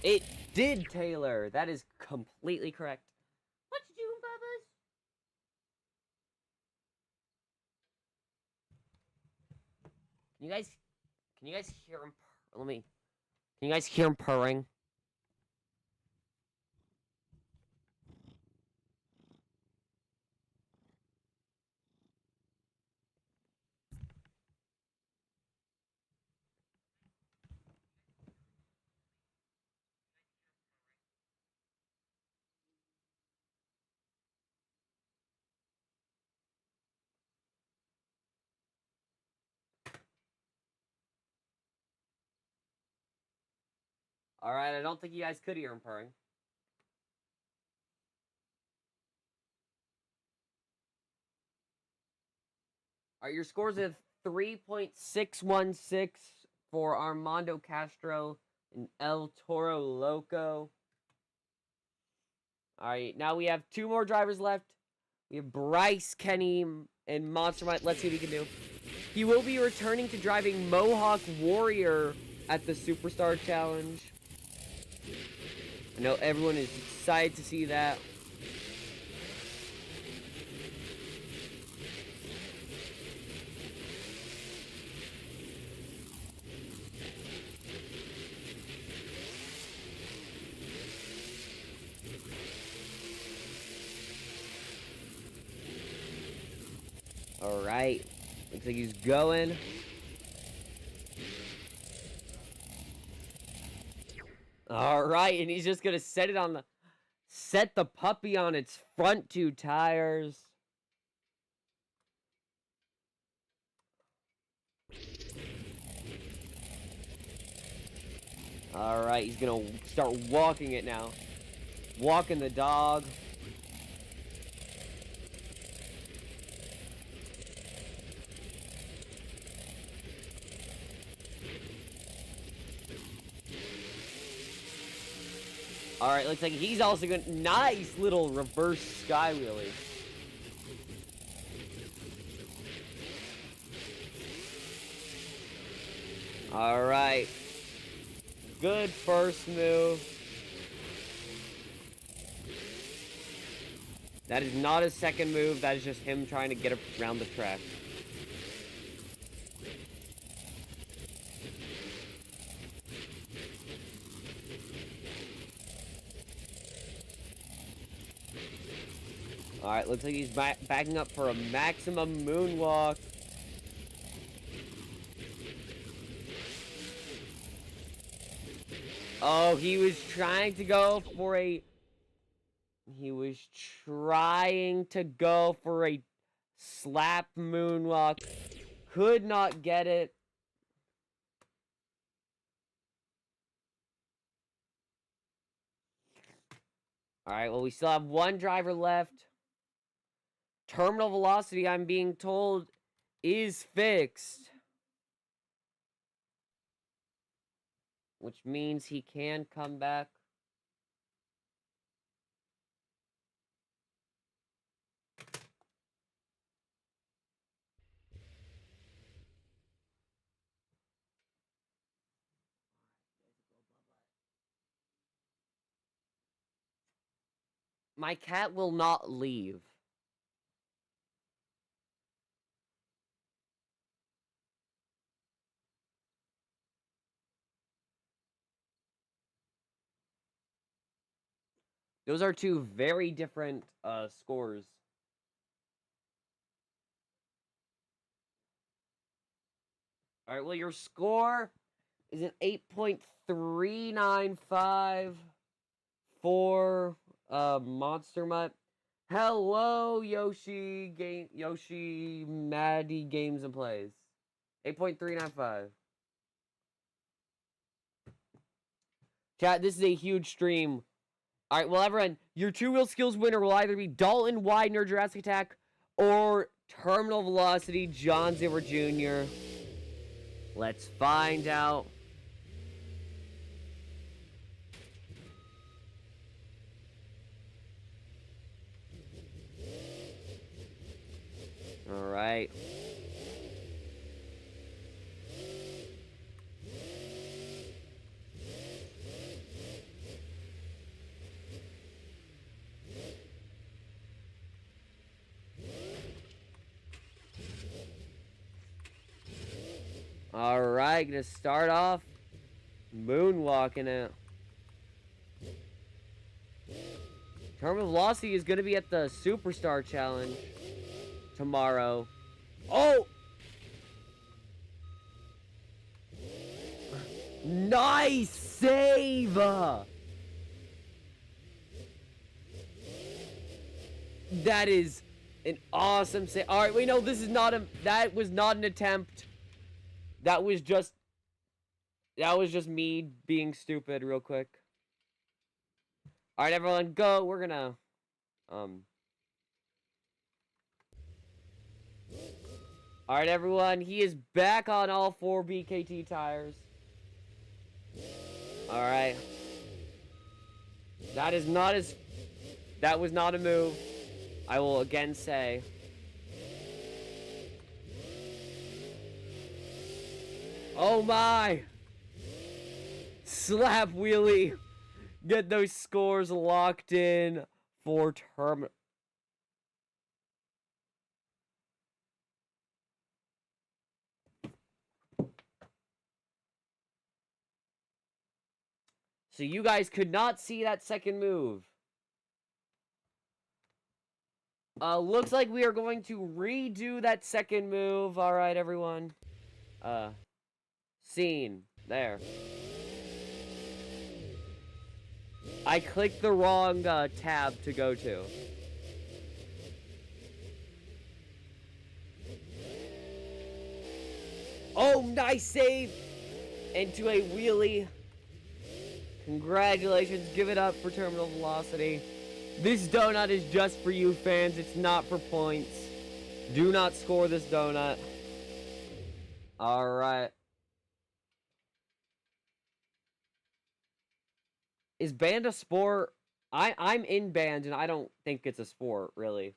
It did, Taylor. That is completely correct. What you doing, Bubba's? Can you guys hear him? Can you guys hear him purring? Alright, I don't think you guys could hear him purring. Alright, your scores of 3.616 for Armando Castro and El Toro Loco. Alright, now we have 2 more drivers left. We have Bryce Kenny and Monster Mike. Let's see what he can do. He will be returning to driving Mohawk Warrior at the Superstar Challenge. I know everyone is excited to see that. Alright. Looks like he's going. All right, and he's just gonna set the puppy on its front two tires. All right, he's gonna start walking it now. Walking the dog. All right, looks like he's also going to... Nice little reverse sky wheelie. All right. Good first move. That is not his second move. That is just him trying to get around the track. Alright, looks like he's backing up for a maximum moonwalk. Oh, he was trying to go for a... He was trying to go for a slap moonwalk. Could not get it. Alright, well, we still have one driver left. Terminal velocity, I'm being told, is fixed. Which means he can come back. My cat will not leave. Those are two very different scores. All right, well, your score is an 8.395 for Monster Mutt. Hello, Yoshi Maddie Games and Plays. 8.395. Chat, this is a huge stream. Alright, well, everyone, your two-wheel skills winner will either be Dalton Widener Jurassic Attack or Terminal Velocity John Zimmer Jr. Let's find out. Alright. Alright, gonna start off moonwalking it. Terminal Velocity is gonna be at the Superstar Challenge tomorrow. Oh! Nice save! That is an awesome save. Alright, wait, no, this is not a... That was not an attempt. That was just me being stupid real quick. Alright, everyone, go. We're gonna... Alright, everyone, he is back on all 4 BKT tires. Alright. That is not his... That was not a move. I will again say... Oh my! Slap wheelie! Get those scores locked in for Terminal. So you guys could not see that second move. Looks like we are going to redo that second move. Alright, everyone. Scene. There. I clicked the wrong tab to go to. Oh, nice save! Into a wheelie. Congratulations. Give it up for terminal velocity. This donut is just for you fans. It's not for points. Do not score this donut. Alright. Is band a sport? I'm in band and I don't think it's a sport, really.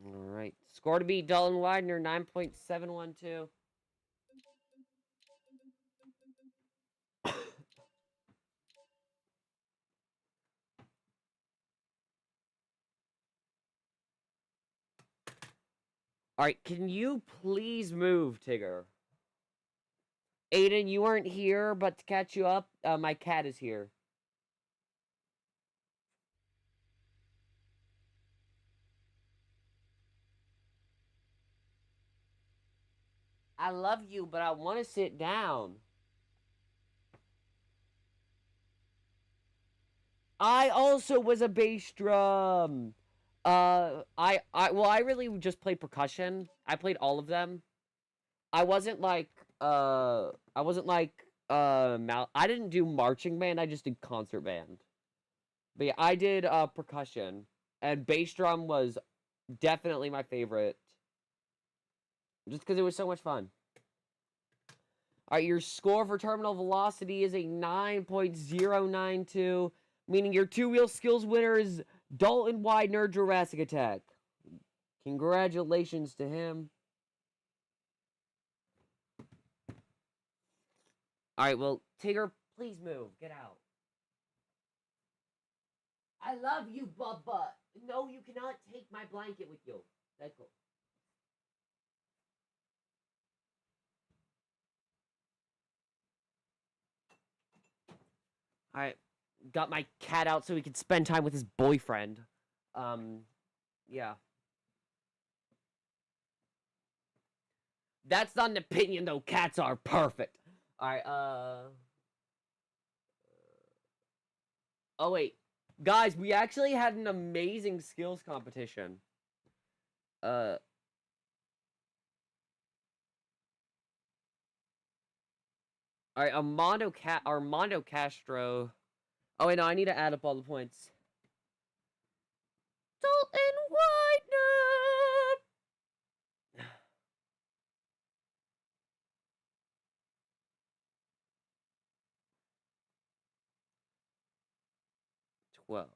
Alright. Score to beat Dalton Widener, 9.712. Alright, can you please move, Tigger? Aiden, you weren't here, but to catch you up, my cat is here. I love you, but I want to sit down. I also was a bass drum. I really just played percussion. I played all of them. I wasn't like, I wasn't like, I didn't do marching band. I just did concert band. But yeah, I did percussion, and bass drum was definitely my favorite, just because it was so much fun. All right, your score for terminal velocity is a 9.092, meaning your two-wheel skills winner is Dalton Widener, Jurassic Attack. Congratulations to him. All right, well, Tigger, please move. Get out. I love you, Bubba. No, you cannot take my blanket with you. That's cool. All right, got my cat out so he can spend time with his boyfriend. Yeah. That's not an opinion, though. Cats are perfect. All right, Oh, wait. Guys, we actually had an amazing skills competition. Uh... All right, Armando Castro. Oh, wait, no, I need to add up all the points. Dalton Widener! 12.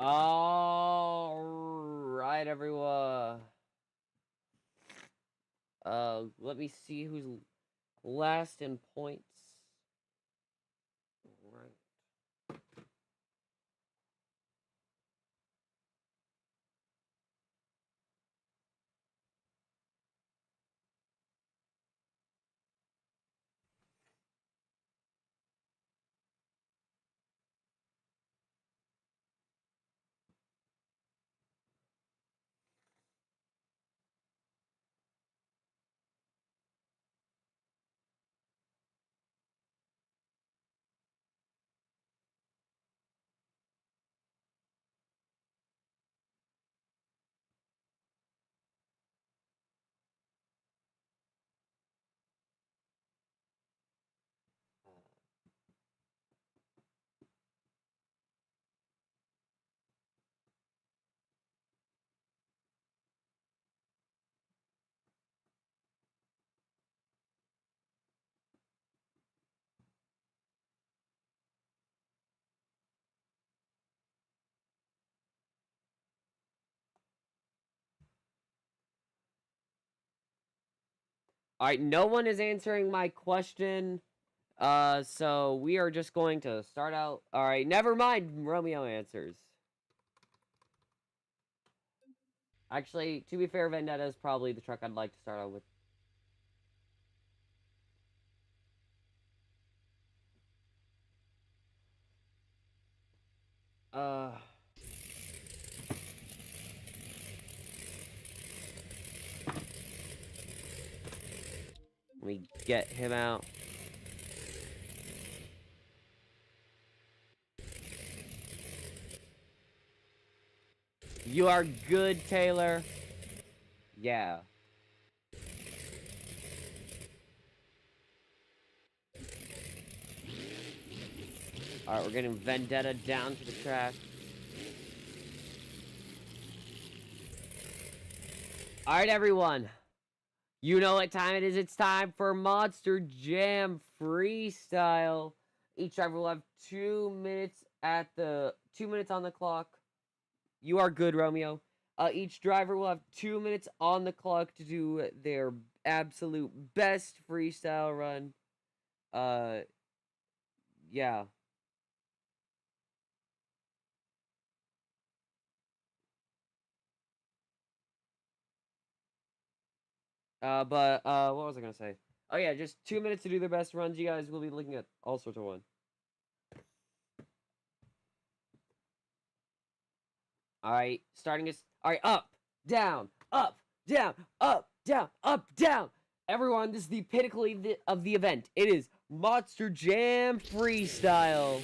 All right, everyone. Let me see who's last in points. Right. Alright, no one is answering my question. So we are just going to start out. Alright, never mind. Romeo answers. Actually, to be fair, Vendetta is probably the truck I'd like to start out with. Uh... Let me get him out. You are good, Taylor. Yeah. Alright, we're getting Vendetta down to the track. Alright, everyone. You know what time it is. It's time for Monster Jam Freestyle. Each driver will have 2 minutes on the clock. You are good, Romeo. Each driver will have 2 minutes on the clock to do their absolute best freestyle run. Yeah. What was I gonna say? Oh yeah, just 2 minutes to do their best runs. You guys will be looking at all sorts of one. Alright, alright, up, down, up, down, up, down, up, down. Everyone, this is the pinnacle of the event. It is Monster Jam Freestyle.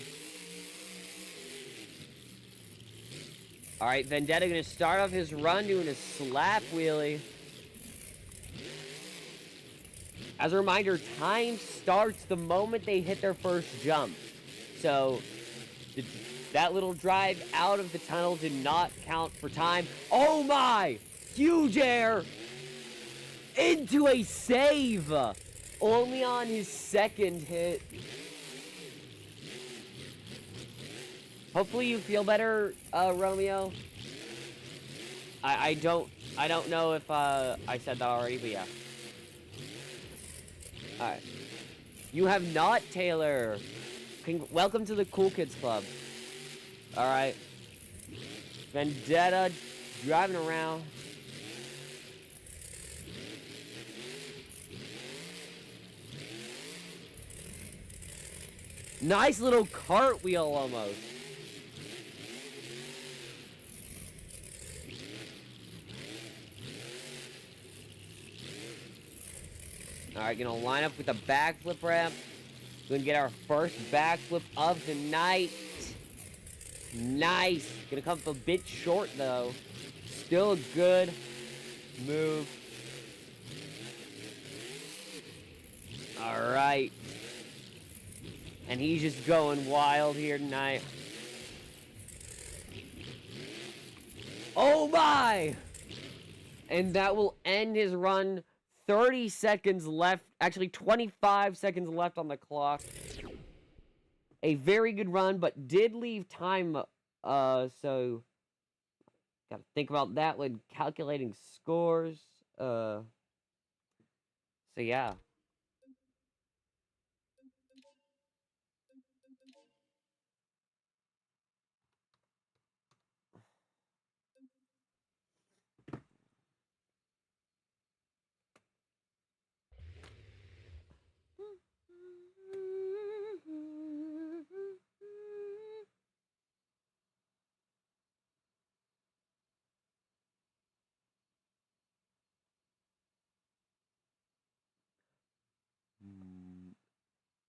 Alright, Vendetta gonna start off his run doing a slap wheelie. As a reminder, time starts the moment they hit their first jump. So, that little drive out of the tunnel did not count for time. Oh my! Huge air! Into a save! Only on his second hit. Hopefully you feel better, Romeo. I don't know if I said that already, but yeah. Alright. You have not, Taylor. Welcome to the Cool Kids Club. Alright. Vendetta driving around. Nice little cartwheel almost. Alright, gonna line up with a backflip ramp. Gonna get our first backflip of the night. Nice. Gonna come up a bit short though. Still a good move. Alright. And he's just going wild here tonight. Oh my! And that will end his run. 30 seconds left. Actually, 25 seconds left on the clock. A very good run, but did leave time. So gotta think about that when calculating scores. So yeah.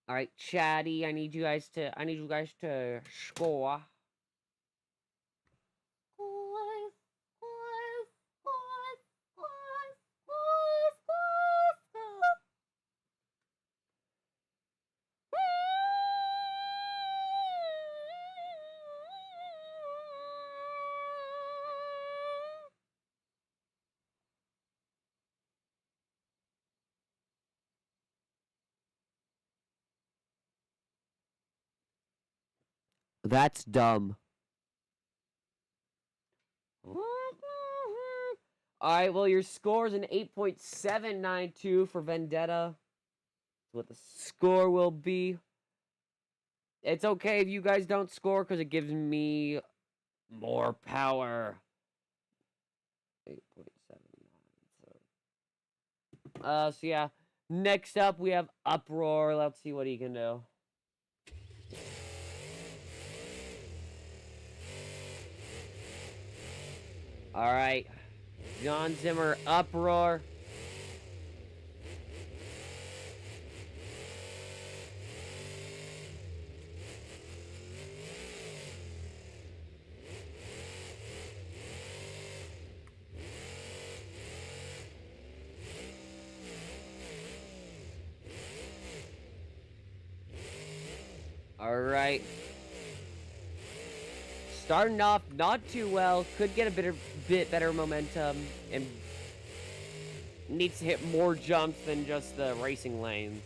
All right, Chatty, I need you guys to score. That's dumb. Alright, well, your score is an 8.792 for Vendetta. That's what the score will be. It's okay if you guys don't score, because it gives me more power. 8.79. So yeah. Next up, we have Uproar. Let's see what he can do. Alright. John Zimmer, Uproar. Alright. Starting off not too well. Could get a bit better momentum. And needs to hit more jumps than just the racing lanes.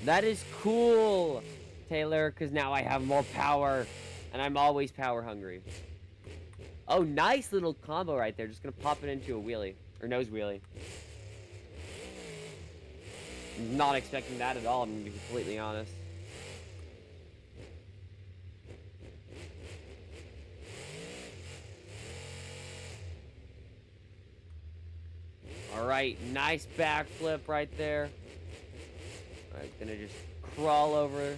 That is cool, Taylor, because now I have more power. And I'm always power hungry. Oh, nice little combo right there. Just going to pop it into a wheelie. Or nose wheelie. Not expecting that at all, I'm going to be completely honest. Alright, nice backflip right there. Alright, gonna just crawl over.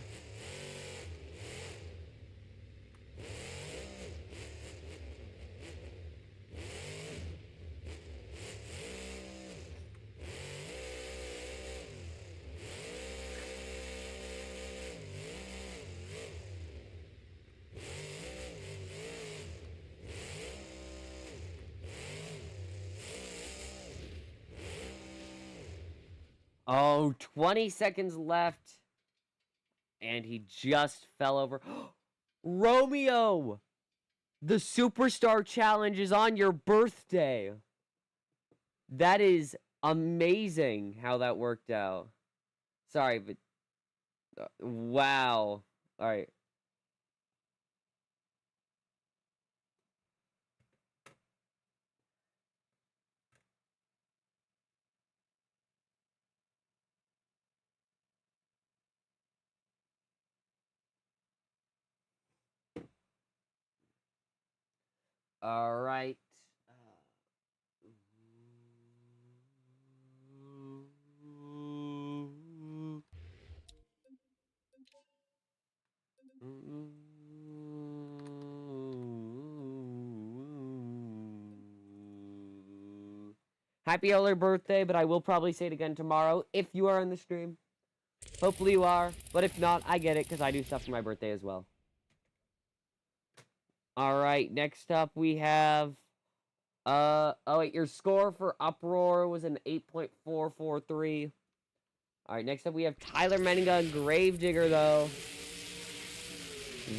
Oh, 20 seconds left. And he just fell over. Romeo! The Superstar Challenge is on your birthday. That is amazing how that worked out. Sorry, but... wow. Alright. Alright. Happy early birthday, but I will probably say it again tomorrow if you are on the stream. Hopefully you are, but if not, I get it, because I do stuff for my birthday as well. Alright, next up we have... oh wait, your score for Uproar was an 8.443. Alright, next up we have Tyler Menninga, Gravedigger, though.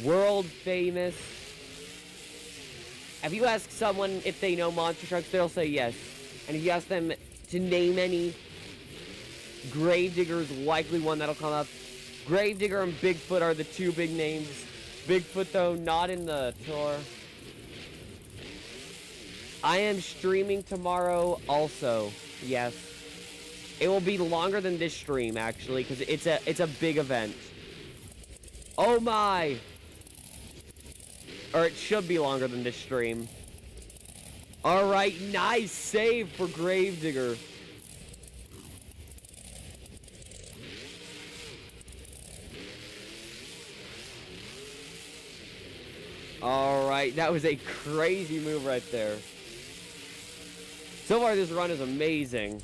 World famous. If you ask someone if they know monster trucks, they'll say yes. And if you ask them to name any, Gravedigger is likely one that'll come up. Gravedigger and Bigfoot are the two big names. Bigfoot, though, not in the tour. I am streaming tomorrow also. Yes. It will be longer than this stream, actually, because it's a big event. Oh my! Or it should be longer than this stream. Alright, nice save for Gravedigger. Alright, that was a crazy move right there. So far, this run is amazing.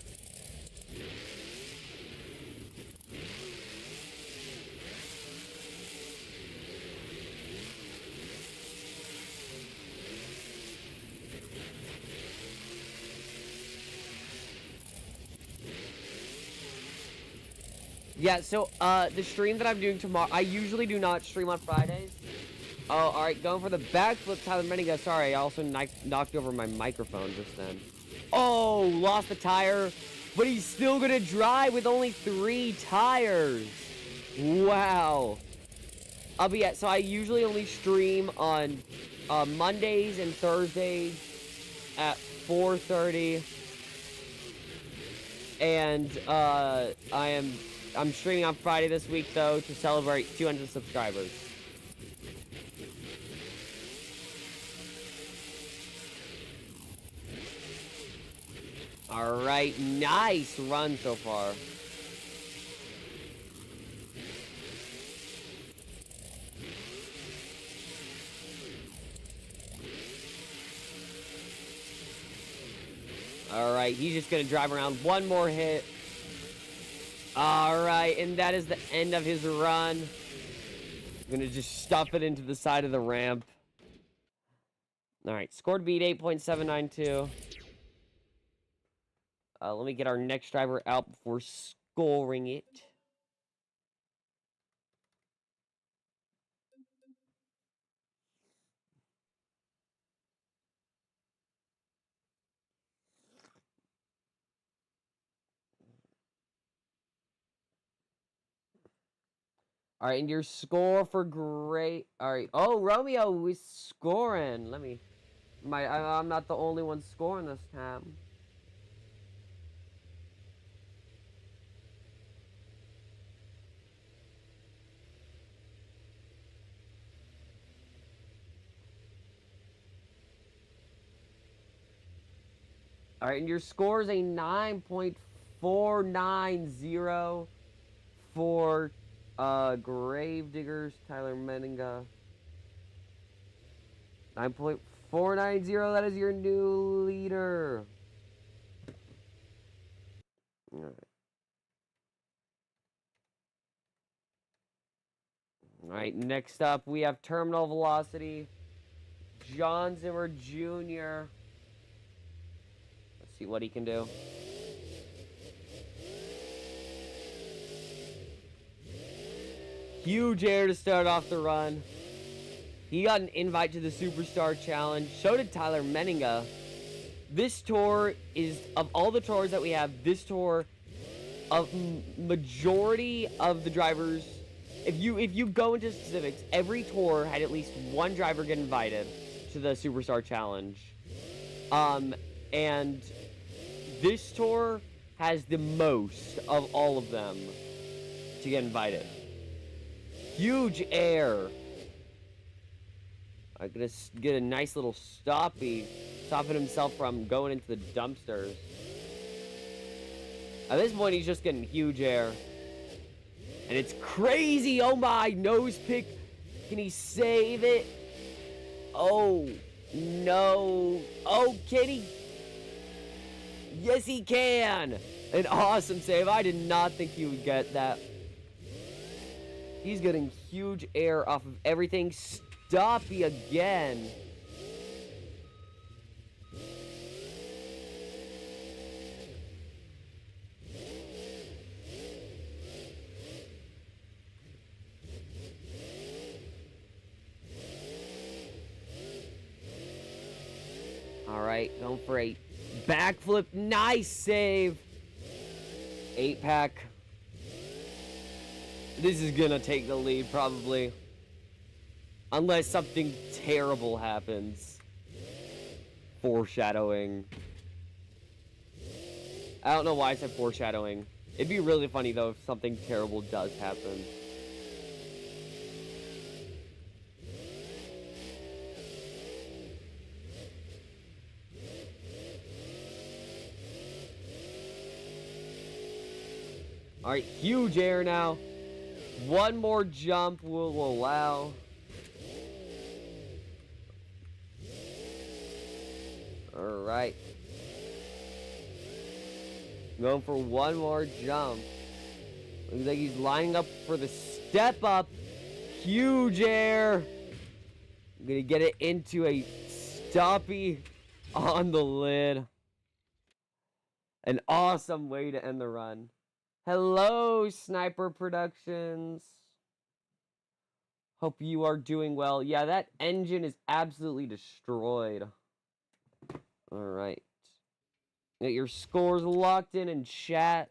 Yeah, so, the stream that I'm doing tomorrow, I usually do not stream on Fridays. Oh, alright, going for the backflip, Tyler Menninga. Sorry, I also knocked over my microphone just then. Oh, lost the tire, but he's still gonna drive with only 3 tires. Wow. But yeah, so I usually only stream on Mondays and Thursdays at 4:30. And I'm streaming on Friday this week though to celebrate 200 subscribers. All right, nice run so far. All right, he's just gonna drive around. One more hit. All right, and that is the end of his run. I'm gonna just stuff it into the side of the ramp. All right, scored beat 8.792. Let me get our next driver out before scoring it. All right, and your score for great. All right. Oh, Romeo is scoring. Let me. I'm not the only one scoring this time. All right, and your score is a 9.490 for Gravediggers Tyler Meninga. 9.490. That is your new leader. All right. All right, next up we have Terminal Velocity, John Zimmer Jr. Let's see what he can do. Huge air to start off the run. He got an invite to the Superstar Challenge. So did Tyler Meninga. This tour is, of all the tours that we have, this tour, of majority of the drivers, if you go into specifics, every tour had at least one driver get invited to the Superstar Challenge. And this tour has the most of all of them to get invited. Huge air. I'm gonna get a nice little stopping himself from going into the dumpsters. At this point, he's just getting huge air. And it's crazy. Oh my, nose pick. Can he save it? Oh, no. Oh, can he? Yes, he can. An awesome save. I did not think he would get that. He's getting huge air off of everything. Stoppy again. All right, going for a backflip. Nice save. 8-pack. This is gonna take the lead, probably. Unless something terrible happens. Foreshadowing. I don't know why I said foreshadowing. It'd be really funny, though, if something terrible does happen. Alright, huge air now. One more jump will allow. Alright. Going for one more jump. Looks like he's lining up for the step up. Huge air. I'm gonna get it into a stoppy on the lid. An awesome way to end the run. Hello, Sniper Productions. Hope you are doing well. Yeah, that engine is absolutely destroyed. Alright. Get your scores locked in chat.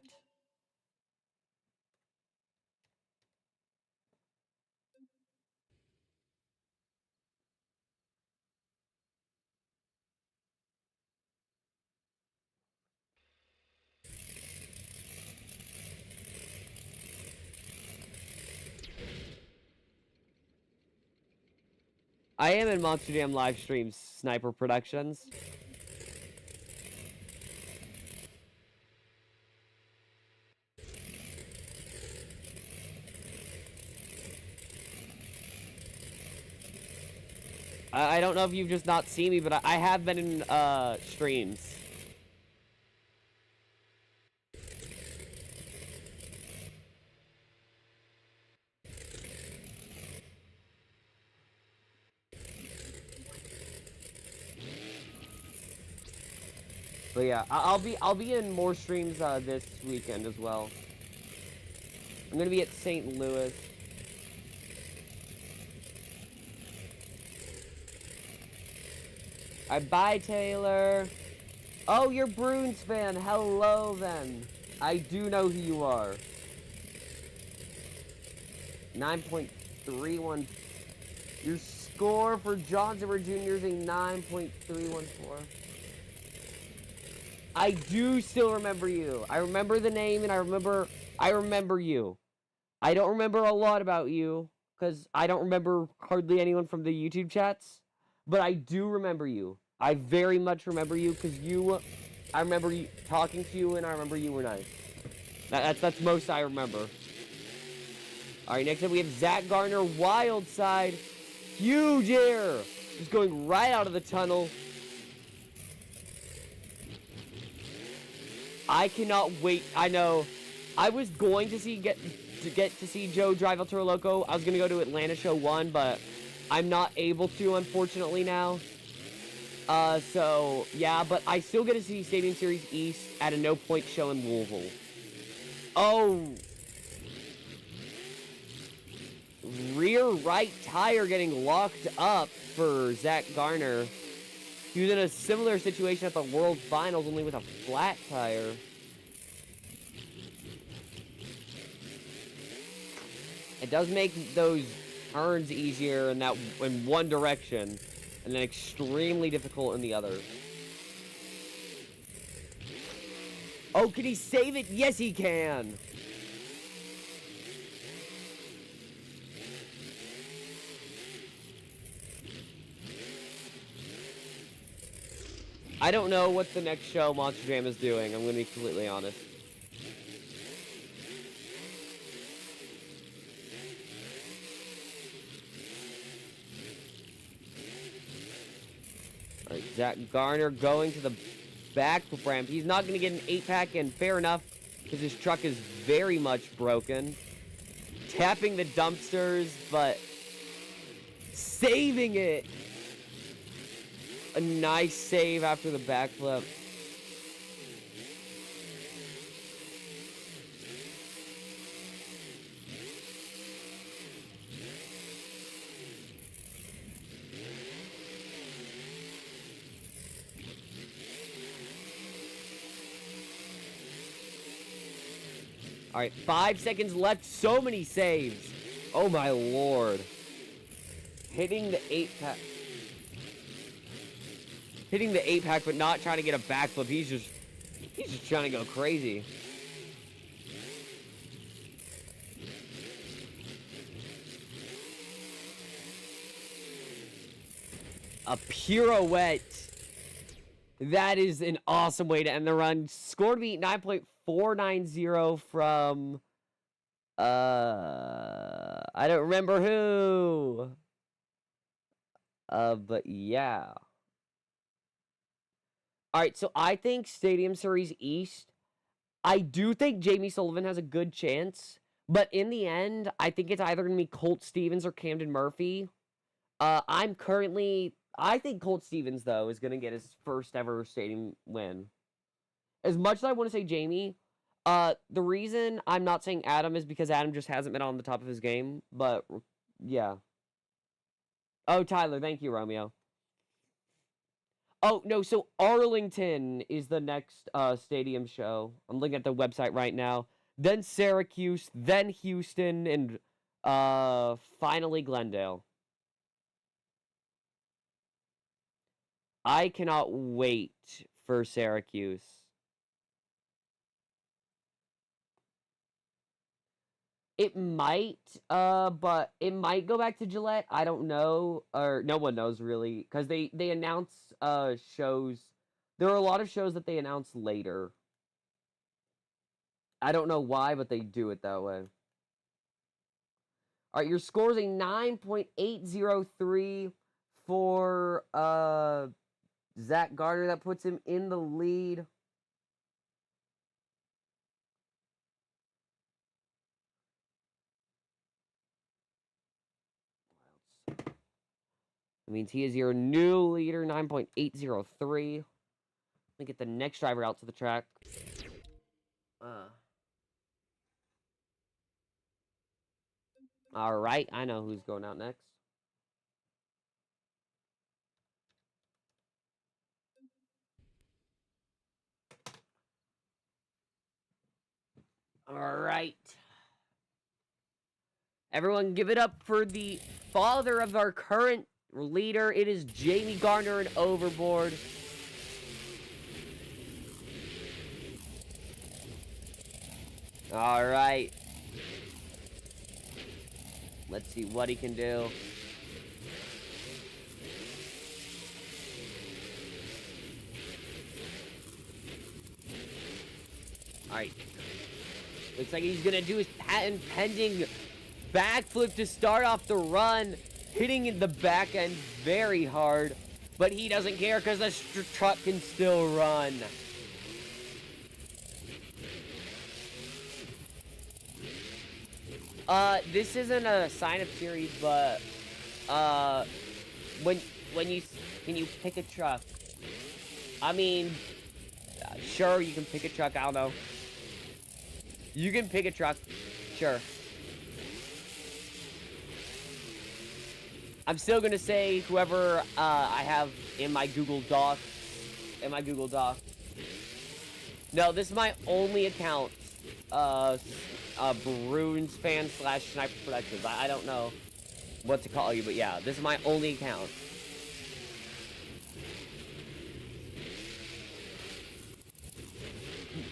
I am in Monster Jam live streams, Sniper Productions. I don't know if you've just not seen me, but I have been in streams. But yeah, I'll be in more streams this weekend as well. I'm gonna be at St. Louis. Bye, Taylor. Oh, you're Bruins fan. Hello, then. I do know who you are. 9.314. Your score for John Zimmer Jr. is a 9.314. I do still remember you. I remember the name, and I remember you. I don't remember a lot about you, because I don't remember hardly anyone from the YouTube chats. But I do remember you. I very much remember you, because I remember you talking to you, and I remember you were nice. That's most I remember. Alright, next up we have Zach Garner, Wild Side. Huge air! Just going right out of the tunnel. I cannot wait. I know. I was going to get to see Joe drive El Toro Loco. I was going to go to Atlanta Show 1, but I'm not able to, unfortunately, now. So, yeah, but I still get to see Stadium Series East at a no-point show in Louisville. Oh! Rear right tire getting locked up for Zach Garner. He was in a similar situation at the World Finals, only with a flat tire. It does make those turns easier in one direction, and then extremely difficult in the other. Oh, can he save it? Yes, he can! I don't know what the next show Monster Jam is doing, I'm going to be completely honest. Alright, Zach Garner going to the back ramp. He's not going to get an 8-pack in, fair enough, because his truck is very much broken. Tapping the dumpsters, but saving it! A nice save after the backflip. Alright, 5 seconds left. So many saves. Oh my lord. Hitting the 8-pack. Hitting the 8-pack, but not trying to get a backflip. He's just trying to go crazy. A pirouette. That is an awesome way to end the run. Score to beat 9.490 from I don't remember who. But yeah. Alright, so I think Stadium Series East, I do think Jamie Sullivan has a good chance, but in the end, I think it's either going to be Colt Stevens or Camden Murphy. I think Colt Stevens, though, is going to get his first ever stadium win. As much as I want to say Jamie, the reason I'm not saying Adam is because Adam just hasn't been on the top of his game, but yeah. Oh, Tyler, thank you, Romeo. Oh, no, so Arlington is the next stadium show. I'm looking at the website right now. Then Syracuse, then Houston, and finally Glendale. I cannot wait for Syracuse. It might, but it might go back to Gillette. I don't know, or no one knows really, because they announce shows. There are a lot of shows that they announce later. I don't know why, but they do it that way. All right, your score is a 9.803 for Zach Gardner. That puts him in the lead. That means he is your new leader, 9.803. Let me get the next driver out to the track. All right, I know who's going out next. All right. Everyone give it up for the father of our current leader. It is Jamie Gardner and Overboard. All right. Let's see what he can do. All right. Looks like he's going to do his patent pending backflip to start off the run, hitting the back end very hard, but he doesn't care because the truck can still run. This isn't a sign-up series, but when you can you pick a truck? I mean, sure, you can pick a truck. I don't know. You can pick a truck, sure. I'm still gonna say whoever I have in my Google Doc. No, this is my only account. Bruins fan / Sniper Productions. I don't know what to call you, but yeah, this is my only account.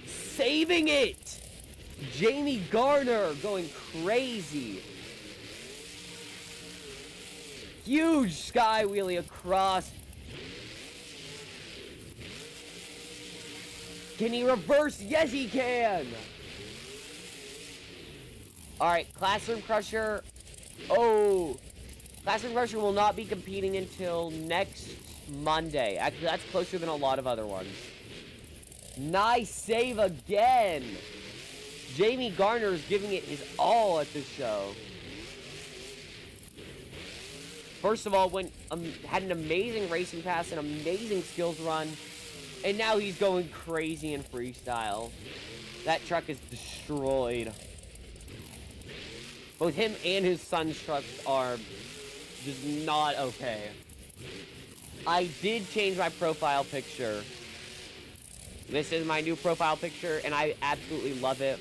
Saving it! Jamie Garner going crazy. Huge sky wheelie across. Can he reverse? Yes, he can. All right, Classroom Crusher. Oh, Classroom Crusher will not be competing until next Monday. Actually, that's closer than a lot of other ones. Nice save again. Jamie Garner is giving it his all at this show. First of all, had an amazing racing pass, an amazing skills run, and now he's going crazy in freestyle. That truck is destroyed. Both him and his son's trucks are just not okay. I did change my profile picture. This is my new profile picture, and I absolutely love it.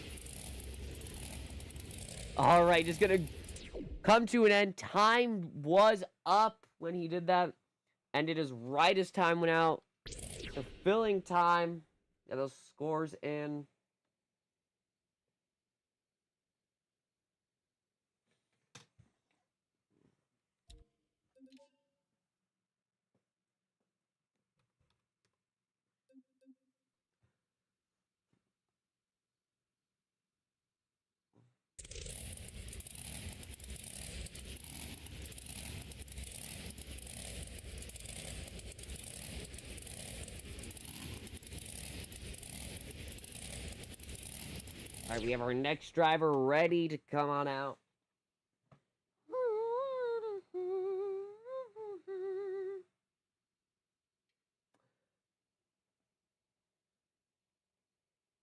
Alright, just gonna come to an end. Time was up when he did that. Ended as right as time went out. So filling time. Get those scores in. Alright, we have our next driver ready to come on out.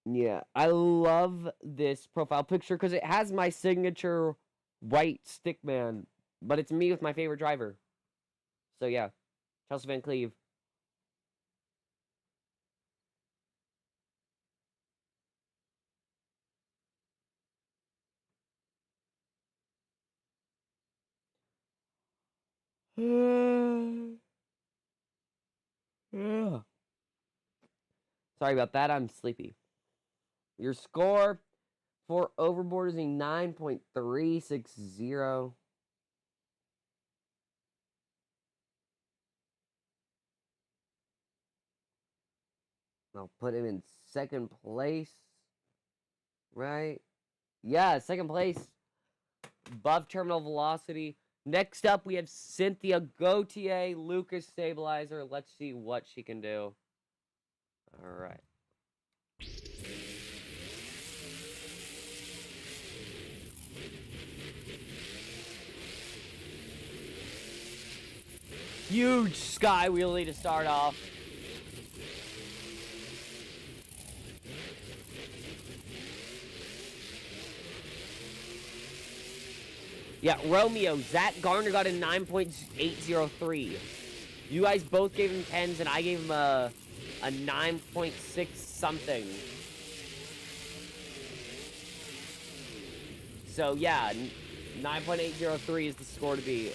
Yeah, I love this profile picture because it has my signature white stickman, but it's me with my favorite driver. So yeah, Chelsea Van Cleve. Sorry about that, I'm sleepy. Your score for overboard is a 9.360. I'll put him in second place. Right? Yeah, second place. Above terminal velocity. Next up, we have Cynthia Gautier, Lucas Stabilizer. Let's see what she can do. All right. Huge sky wheelie to start off. Yeah, Romeo, Zach Garner got a 9.803. You guys both gave him 10s, and I gave him a 9.6 something. So, yeah, 9.803 is the score to be.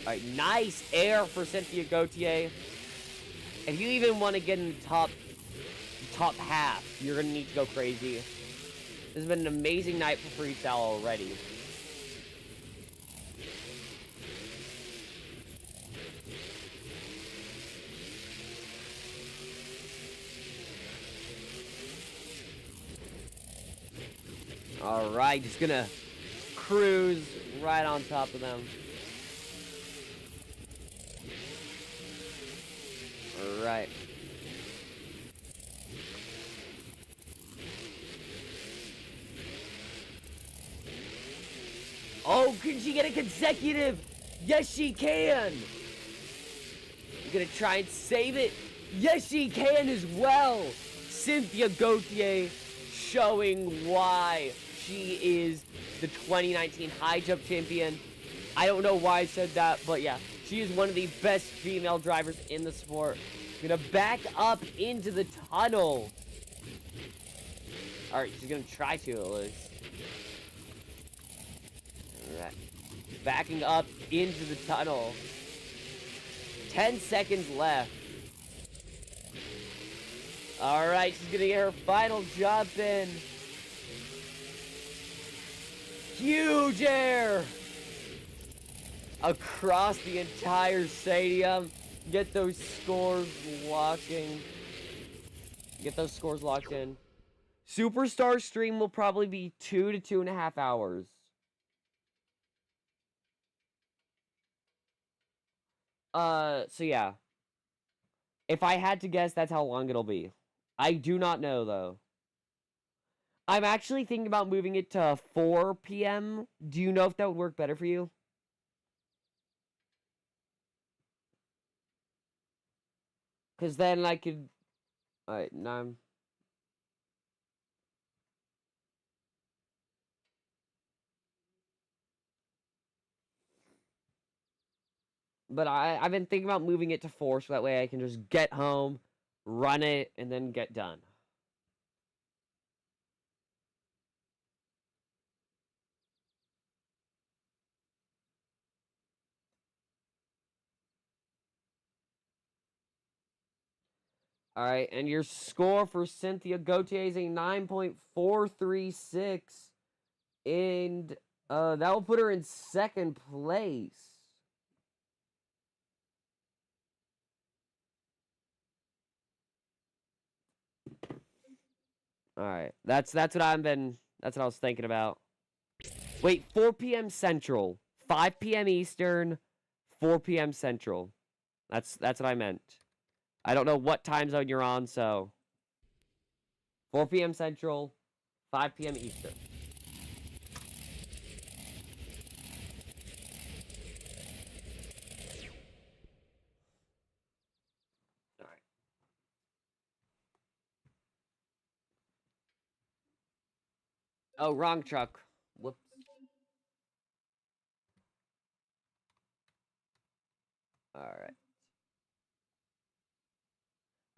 Alright, nice air for Cynthia Gautier. If you even want to get in the top half, you're going to need to go crazy. This has been an amazing night for freestyle already. Alright, just gonna cruise right on top of them. Alright. Oh, can she get a consecutive? Yes, she can! You gonna try and save it? Yes, she can as well! Cynthia Gautier showing why she is the 2019 high jump champion. I don't know why I said that, but yeah, she is one of the best female drivers in the sport. Gonna back up into the tunnel. Alright, she's gonna try to at least. Alright. Backing up into the tunnel. 10 seconds left. Alright, she's gonna get her final jump in. Huge air! Across the entire stadium. Get those scores locking. Get those scores locked in. Superstar stream will probably be 2 to 2.5 hours. So yeah. If I had to guess, that's how long it'll be. I do not know, though. I'm actually thinking about moving it to 4 p.m. Do you know if that would work better for you? Because then I could... Alright, now But I've been thinking about moving it to 4 so that way I can just get home, run it, and then get done. Alright, and your score for Cynthia Gautier is a 9.436. And that will put her in second place. Alright, that's what I was thinking about. Wait, 4 p.m. Central, 5 p.m. Eastern, 4 p.m. Central. That's what I meant. I don't know what time zone you're on, so 4 p.m. Central, 5 p.m. Eastern. All right. Oh, wrong truck. Whoops. All right.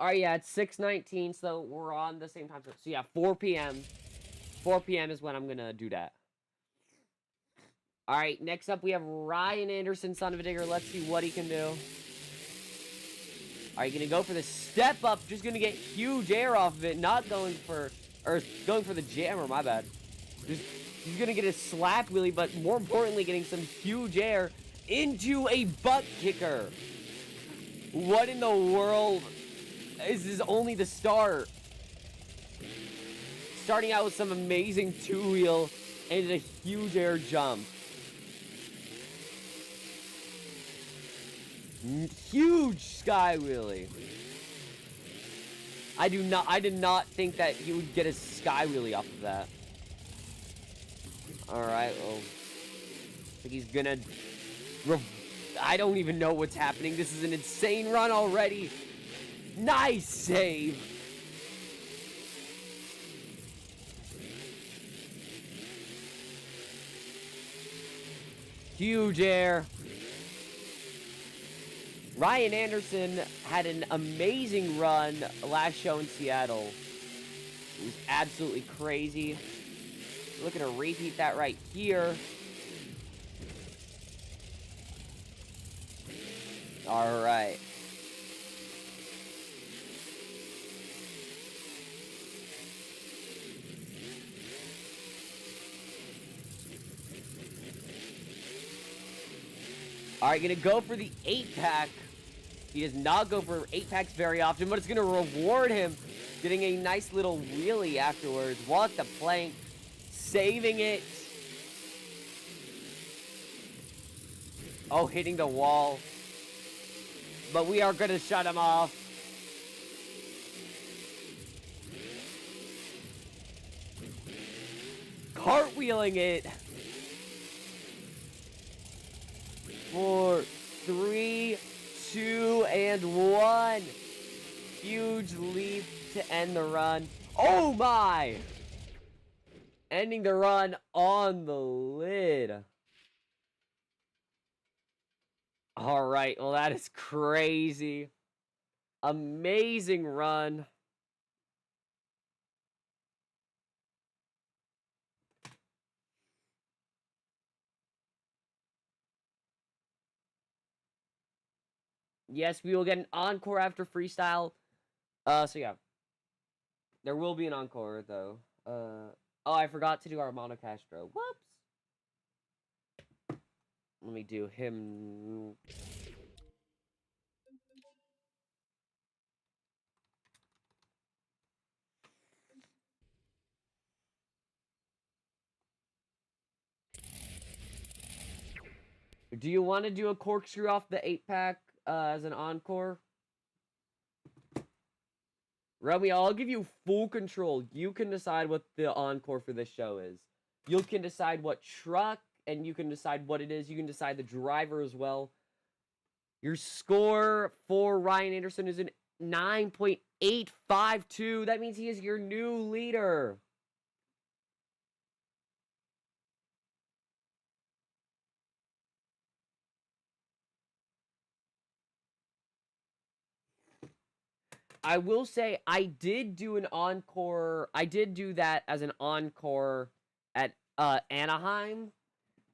All right, yeah, it's 6:19, so we're on the same time. So yeah, 4 p.m. 4 p.m. is when I'm gonna do that. All right, next up we have Ryan Anderson, son of a digger. Let's see what he can do. Alright, gonna go for the step up. Just gonna get huge air off of it. Not going for... Or going for the jammer, my bad. He's gonna get a slap wheelie, but more importantly, getting some huge air into a butt kicker. What in the world? This is only the start. Starting out with some amazing two-wheel and a huge air jump. Huge sky wheelie. I did not think that he would get a sky wheelie off of that. Alright, well. I think he's gonna... I don't even know what's happening. This is an insane run already. Nice save. Huge air. Ryan Anderson had an amazing run last show in Seattle. It was absolutely crazy. Looking to repeat that right here. All right. All right, gonna go for the 8-pack. He does not go for 8-packs very often, but it's gonna reward him getting a nice little wheelie afterwards. What the plank. Saving it. Oh, hitting the wall. But we are gonna shut him off. Cartwheeling it. 4, 3, 2, and 1. Huge leap to end the run. Oh my! Ending the run on the lid. Alright, well that is crazy. Amazing run. Yes, we will get an encore after freestyle. So yeah. There will be an encore though. Oh, I forgot to do Armando Castro. Whoops. Let me do him. Do you want to do a corkscrew off the 8-pack as an encore? Romeo, I'll give you full control. You can decide what the encore for this show is. You can decide what truck, and you can decide what it is. You can decide the driver as well. Your score for Ryan Anderson is an 9.852. That means he is your new leader. I will say I did do an encore. I did do that as an encore at Anaheim.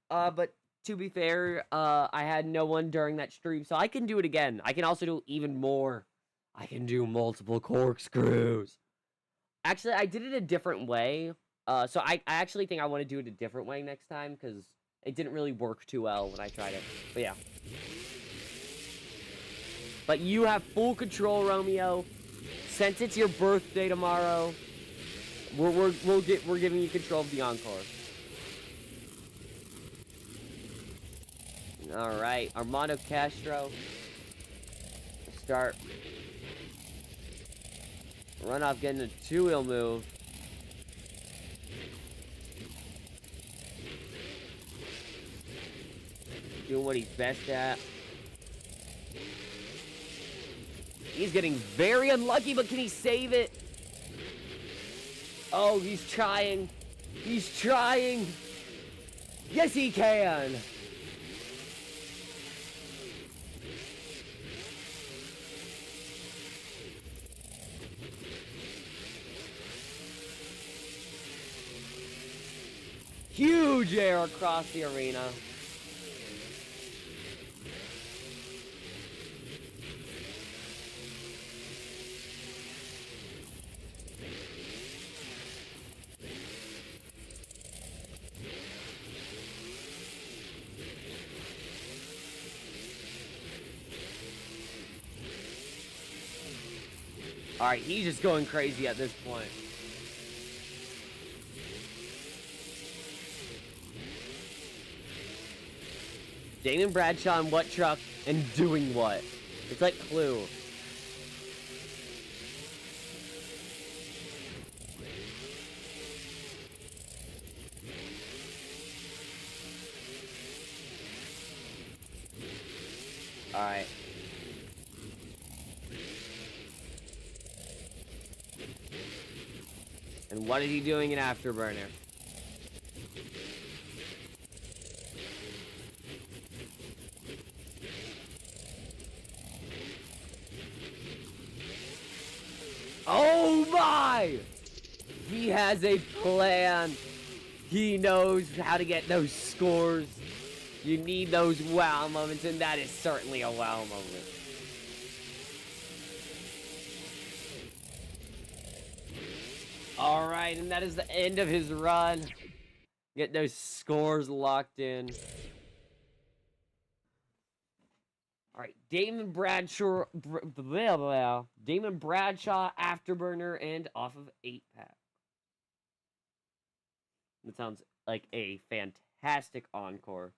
But to be fair, I had no one during that stream, so I can do it again. I can also do even more. I can do multiple corkscrews. Actually, I did it a different way. So I actually think I want to do it a different way next time, because it didn't really work too well when I tried it. But yeah. But you have full control, Romeo. Since it's your birthday tomorrow, we're giving you control of the encore. All right, Armando Castro. Start. Run off, getting a two-wheel move. Doing what he's best at. He's getting very unlucky, but can he save it? Oh, he's trying. He's trying. Yes, he can. Huge air across the arena. Alright, he's just going crazy at this point. Damon Bradshaw in what truck and doing what? It's like Clue. Alright. And what is he doing in Afterburner? Oh my! He has a plan. He knows how to get those scores. You need those wow moments, and that is certainly a wow moment. Alright, and that is the end of his run. Get those scores locked in. Alright, Damon Bradshaw, Damon Bradshaw, Afterburner, and off of 8-pack. That sounds like a fantastic encore.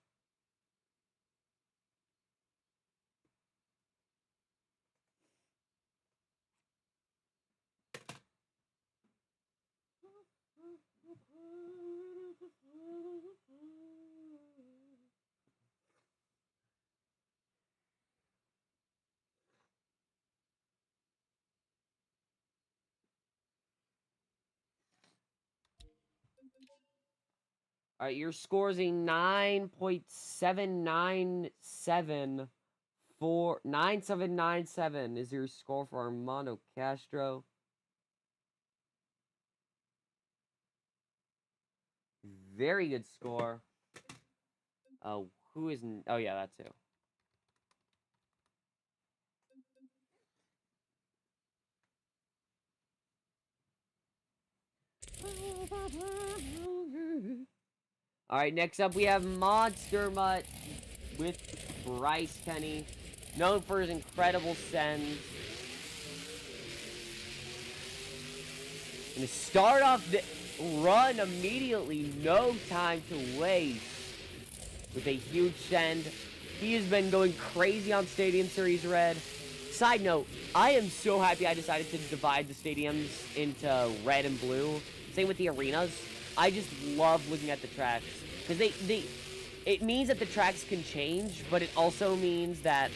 Alright, your score is a 9.797 for 9797 is your score for Armando Castro. Very good score. Oh, who isn't? Oh, yeah, that's who. Alright, next up we have Monster Mutt with Bryce Kenny, known for his incredible sends. And to start off the run immediately, no time to waste, with a huge send. He has been going crazy on Stadium Series Red. Side note, I am so happy I decided to divide the stadiums into red and blue. Same with the arenas. I just love looking at the tracks. Because it means that the tracks can change, but it also means that,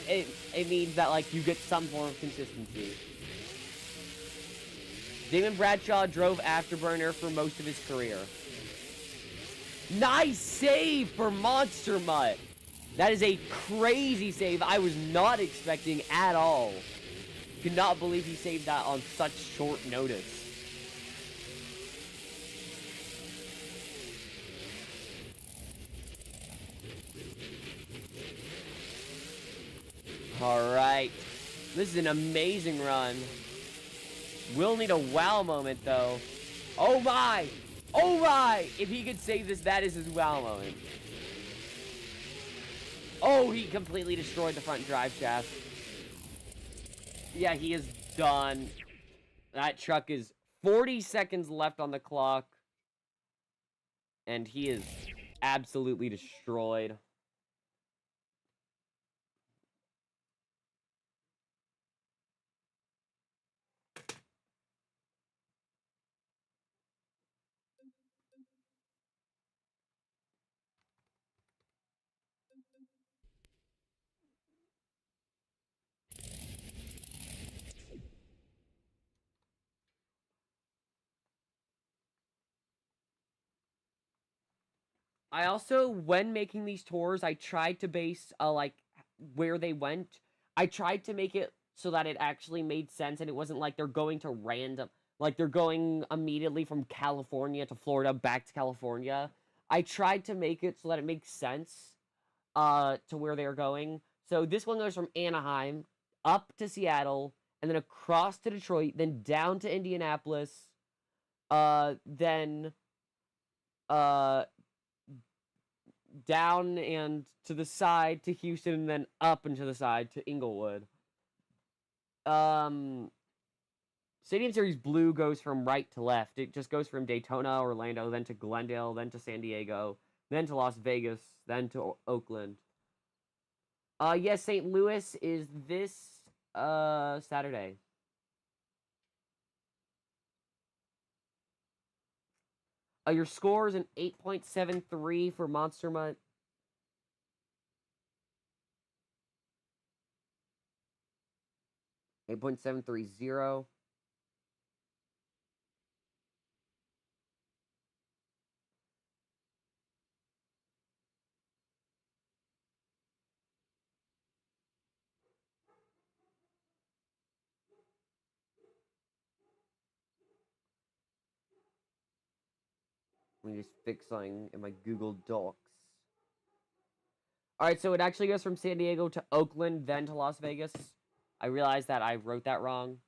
it means that, like, you get some form of consistency. Damon Bradshaw drove Afterburner for most of his career. Nice save for Monster Mutt. That is a crazy save I was not expecting at all. Could not believe he saved that on such short notice. Alright. This is an amazing run. We'll need a wow moment, though. Oh my! Oh my! If he could save this, that is his wow moment. Oh, he completely destroyed the front drive shaft. Yeah, he is done. That truck is 40 seconds left on the clock. And he is absolutely destroyed. I also, when making these tours, I tried to base, like, where they went. I tried to make it so that it actually made sense, and it wasn't like they're going to random, like, they're going immediately from California to Florida, back to California. I tried to make it so that it makes sense, to where they're going. So this one goes from Anaheim, up to Seattle, and then across to Detroit, then down to Indianapolis, then, down and to the side to Houston, and then up and to the side to Inglewood. Stadium Series Blue goes from right to left. It just goes from Daytona, Orlando, then to Glendale, then to San Diego, then to Las Vegas, then to Oakland. Yes, St. Louis is this Saturday. Your score is an 8.73 for Monster Month. $8.730. Let me just fix something in my Google Docs. Alright, so it actually goes from San Diego to Oakland, then to Las Vegas. I realized that I wrote that wrong.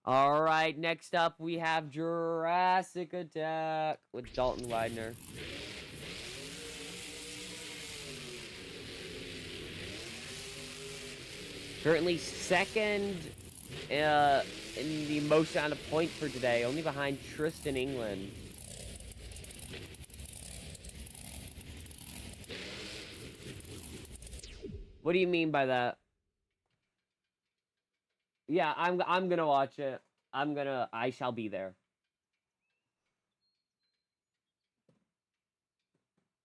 Alright, next up we have Jurassic Attack with Dalton Widener. Currently second in the most amount of points for today, only behind Tristan England. What do you mean by that? Yeah, I'm gonna watch it. I shall be there.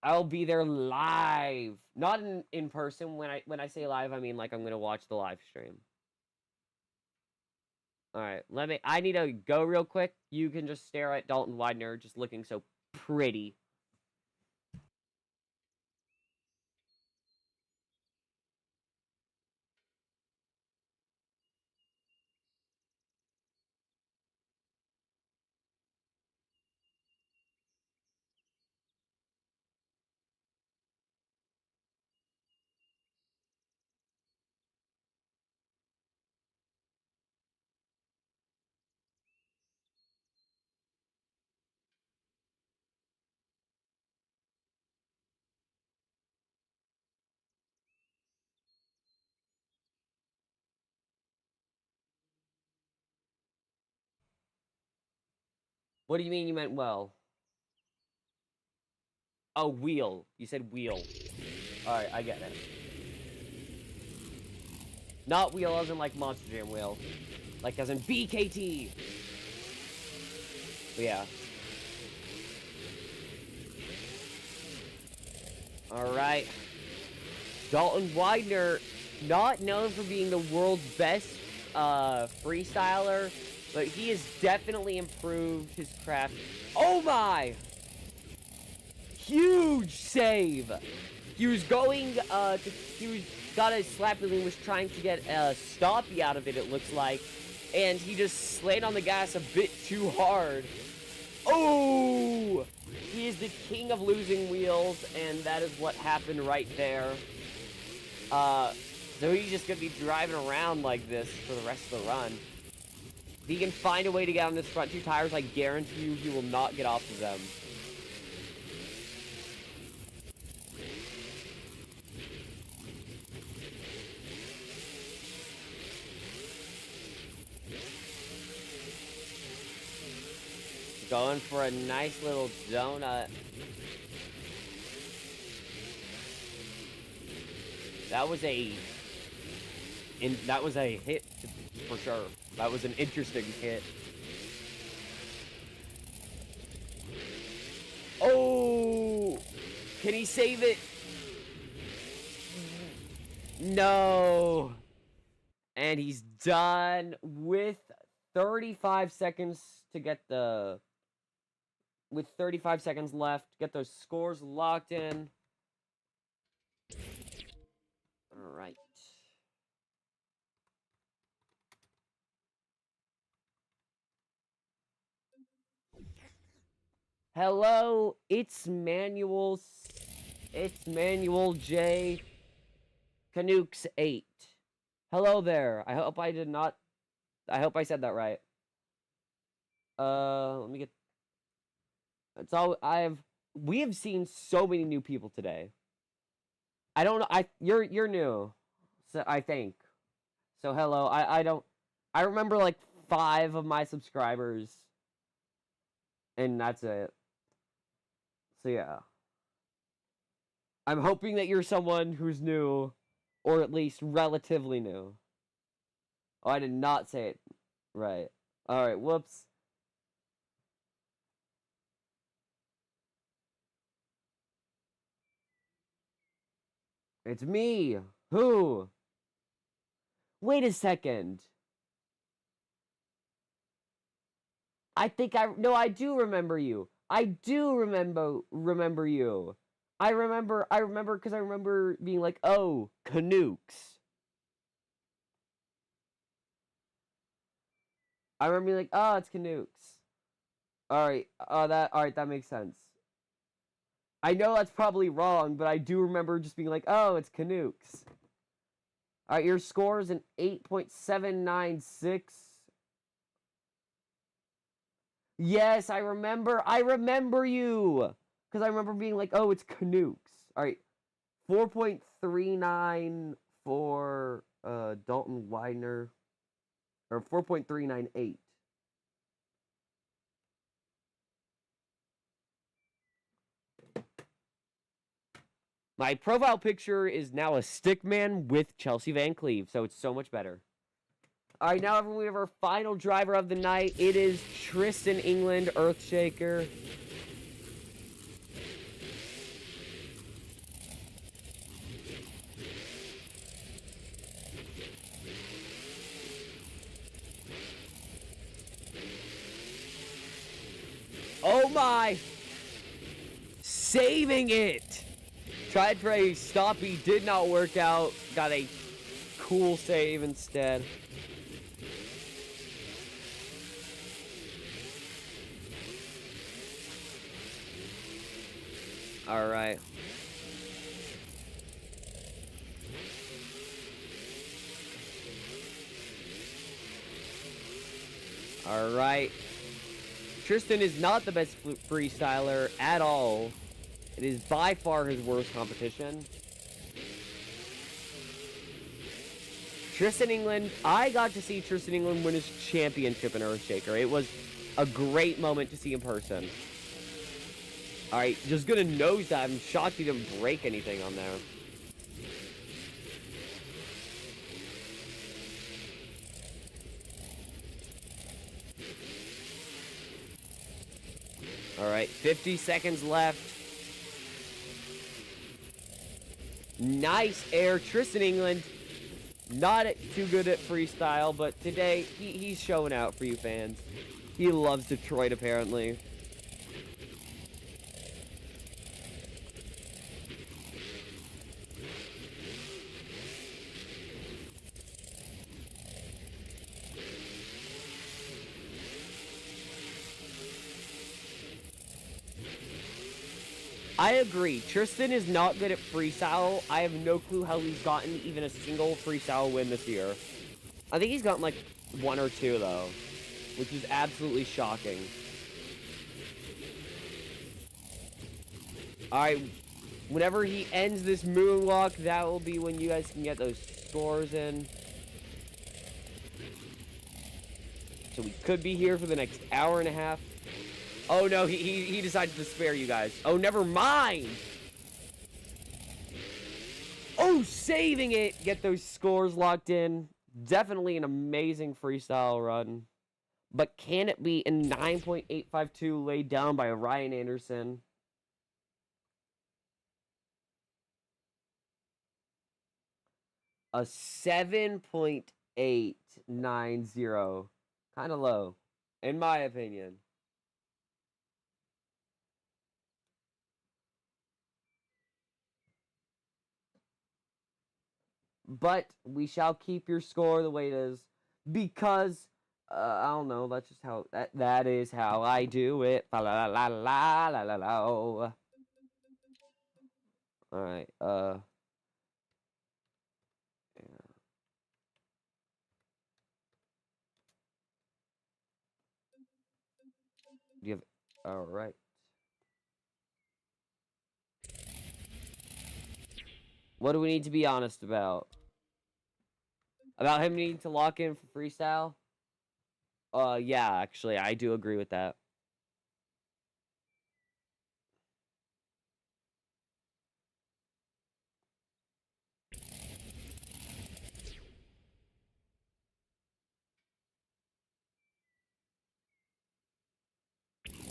I'll be there live. Not in person. When I say live, I mean like I'm gonna watch the live stream. Alright, I need to go real quick. You can just stare at Dalton Widener just looking so pretty. What do you mean you meant well? Oh, wheel. You said wheel. Alright, I get it. Not wheel as in like Monster Jam wheel. Like as in BKT. But yeah. Alright. Dalton Widener, not known for being the world's best freestyler, but he has definitely improved his craft. Oh my! Huge save! He was going, got a slap wheel and was trying to get a stoppie out of it, it looks like. And he just slammed on the gas a bit too hard. Oh! He is the king of losing wheels, and that is what happened right there. So he's just gonna be driving around like this for the rest of the run. If he can find a way to get on his front two tires, I guarantee you he will not get off of them. Going for a nice little donut. That was a hit for sure. That was an interesting hit. Oh! Can he save it? No. And he's done with 35 seconds to get the... With 35 seconds left, get those scores locked in. Alright. Hello, it's Manuel J. Canucks 8. Hello there. I hope I said that right. Let me get... It's all we have seen so many new people today. I don't know. You're new, so I think. So hello. I don't. I remember like 5 of my subscribers, and that's it. So yeah. I'm hoping that you're someone who's new, or at least relatively new. Oh, I did not say it right. Alright, whoops. It's me! Who? Wait a second. I think no, I do remember you. I do remember you. I remember because I remember being like, oh, Canucks. I remember being like, oh, it's Canucks. Alright, alright, that makes sense. I know that's probably wrong, but I do remember just being like, oh, it's Canucks. Alright, your score is an 8.796. Yes, I remember you! Because I remember being like, oh, it's Canucks. Alright, 4.39 for Dalton Widener. Or 4.398. My profile picture is now a stickman with Chelsea Van Cleve, so it's so much better. Alright, now everyone, we have our final driver of the night. It is Tristan England, Earthshaker. Oh my! Saving it! Tried for a stoppy, did not work out. Got a cool save instead. Alright. Alright. Tristan is not the best freestyler at all. It is by far his worst competition. Tristan England, I got to see Tristan England win his championship in Earthshaker. It was a great moment to see in person. Alright, just gonna nose that. I'm shocked he didn't break anything on there. Alright, 50 seconds left. Nice air. Tristan England, not too good at freestyle, but today he's showing out for you fans. He loves Detroit, apparently. I agree. Tristan is not good at freestyle. I have no clue how he's gotten even a single freestyle win this year. I think he's gotten like 1 or 2 though, which is absolutely shocking. Alright, whenever he ends this moonwalk, that will be when you guys can get those scores in. So we could be here for the next hour and a half. Oh no, he decided to spare you guys. Oh, never mind! Oh, saving it! Get those scores locked in. Definitely an amazing freestyle run. But can it be a 9.852 laid down by Ryan Anderson? A 7.890. Kind of low, in my opinion. But we shall keep your score the way it is, because I don't know. That's just how that is how I do it. La la la la la la la. All right. Yeah. Do you have? All right. What do we need to be honest about? About him needing to lock in for freestyle? Yeah, actually, I do agree with that.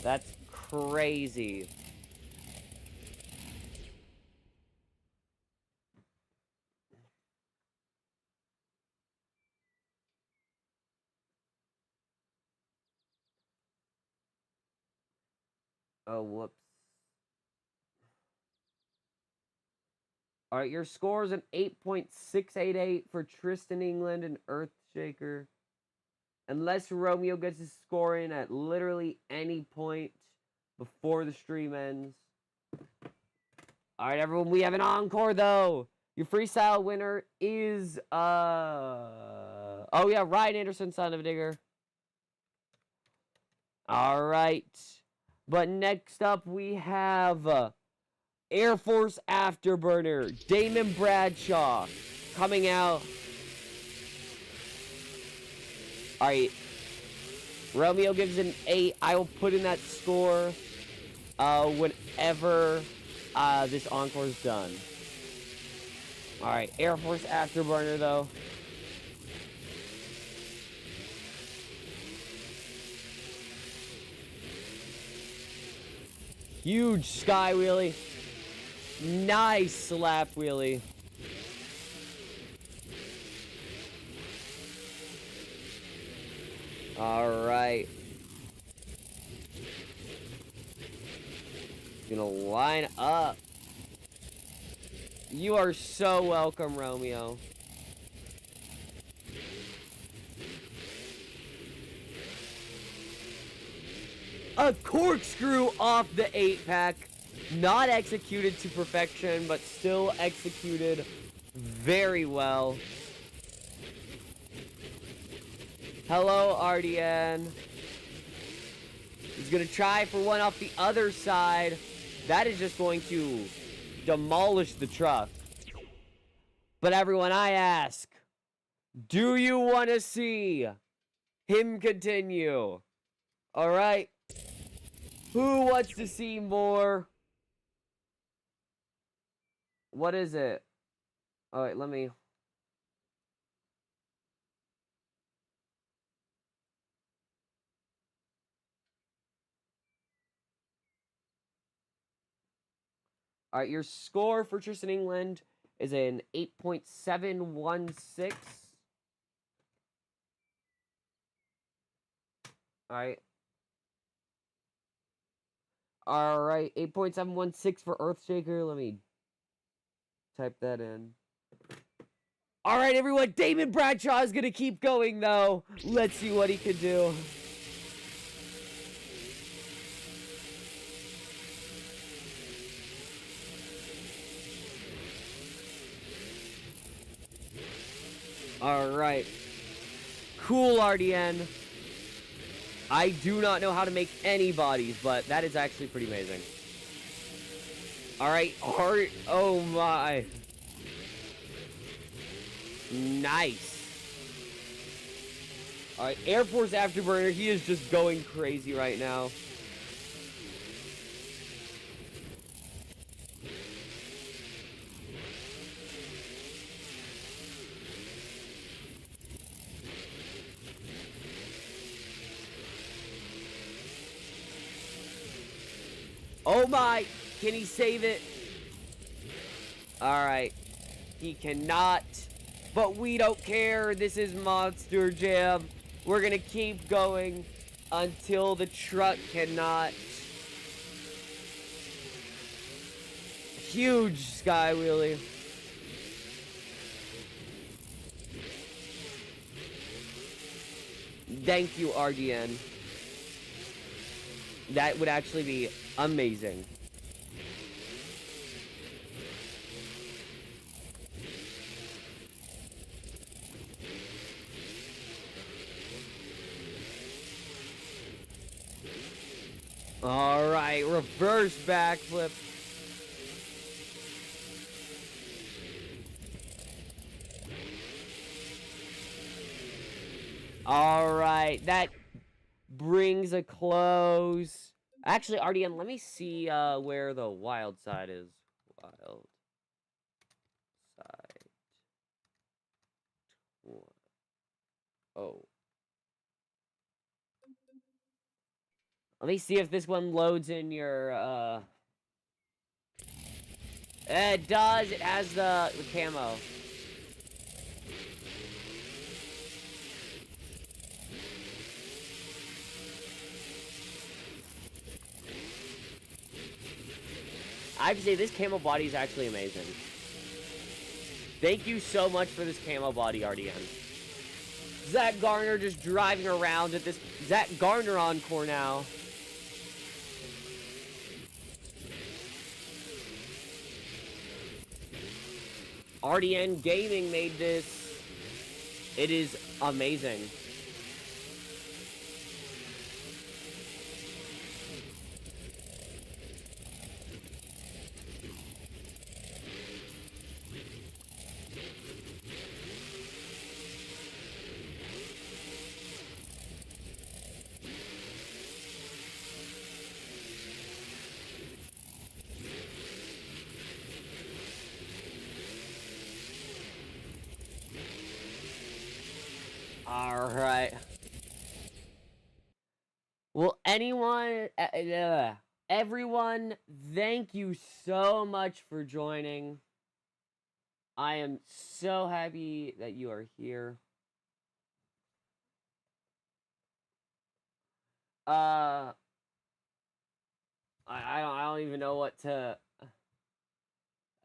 That's crazy. Oh, whoops. All right, your score is an 8.688 for Tristan England and Earthshaker. Unless Romeo gets his score in at literally any point before the stream ends. All right, everyone, we have an encore though. Your freestyle winner is oh yeah, Ryan Anderson, son of a digger. All right, but next up we have Air Force Afterburner, Damon Bradshaw, coming out. All right, Romeo gives an 8. I will put in that score whenever this encore is done. All right, Air Force Afterburner though. Huge sky wheelie. Nice slap wheelie. All right. Gonna line up. You are so welcome, Romeo. A corkscrew off the 8-pack. Not executed to perfection, but still executed very well. Hello, RDN. He's going to try for one off the other side. That is just going to demolish the truck. But everyone, I ask, do you want to see him continue? All right. Who wants to see more? What is it? All right, let me... All right, your score for Tristan England is an 8.716. All right. All right, 8.716 for Earthshaker. Let me type that in. All right, everyone. Damon Bradshaw is going to keep going, though. Let's see what he can do. All right. Cool, RDN. I do not know how to make any bodies, but that is actually pretty amazing. All right, Art. Oh my. Nice. All right, Air Force Afterburner. He is just going crazy right now. Oh my! Can he save it? Alright. He cannot. But we don't care. This is Monster Jam. We're gonna keep going until the truck cannot. Huge sky wheelie. Thank you, RDN. That would actually be amazing. Alright, reverse backflip. Alright, that brings a close. Actually, RDN, let me see where the wild side is. Wild side. Oh. Let me see if this one loads in your, It does. It has the camo. I have to say, this camo body is actually amazing. Thank you so much for this camo body, RDN. Zach Garner just driving around at this Zach Garner encore now. RDN Gaming made this. It is amazing. All right. Will anyone, everyone, thank you so much for joining. I am so happy that you are here. I don't even know what to.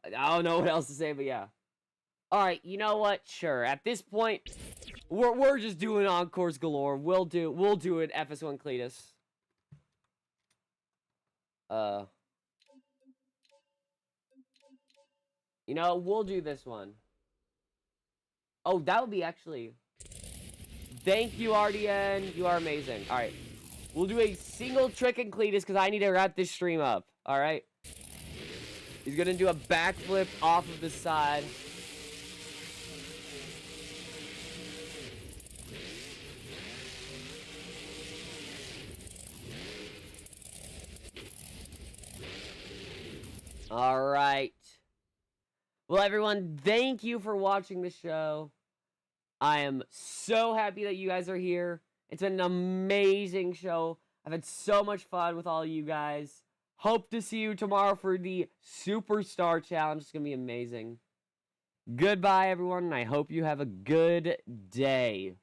I don't know what else to say, but yeah. All right, you know what? Sure. At this point, we're just doing encores galore. We'll do it. FS1 Cletus. You know, we'll do this one. Oh, that would be actually. Thank you, RDN. You are amazing. All right. We'll do a single trick in Cletus because I need to wrap this stream up. All right. He's going to do a backflip off of the side. All right. Well, everyone, thank you for watching the show. I am so happy that you guys are here. It's been an amazing show. I've had so much fun with all you guys. Hope to see you tomorrow for the Superstar Challenge. It's going to be amazing. Goodbye, everyone, and I hope you have a good day.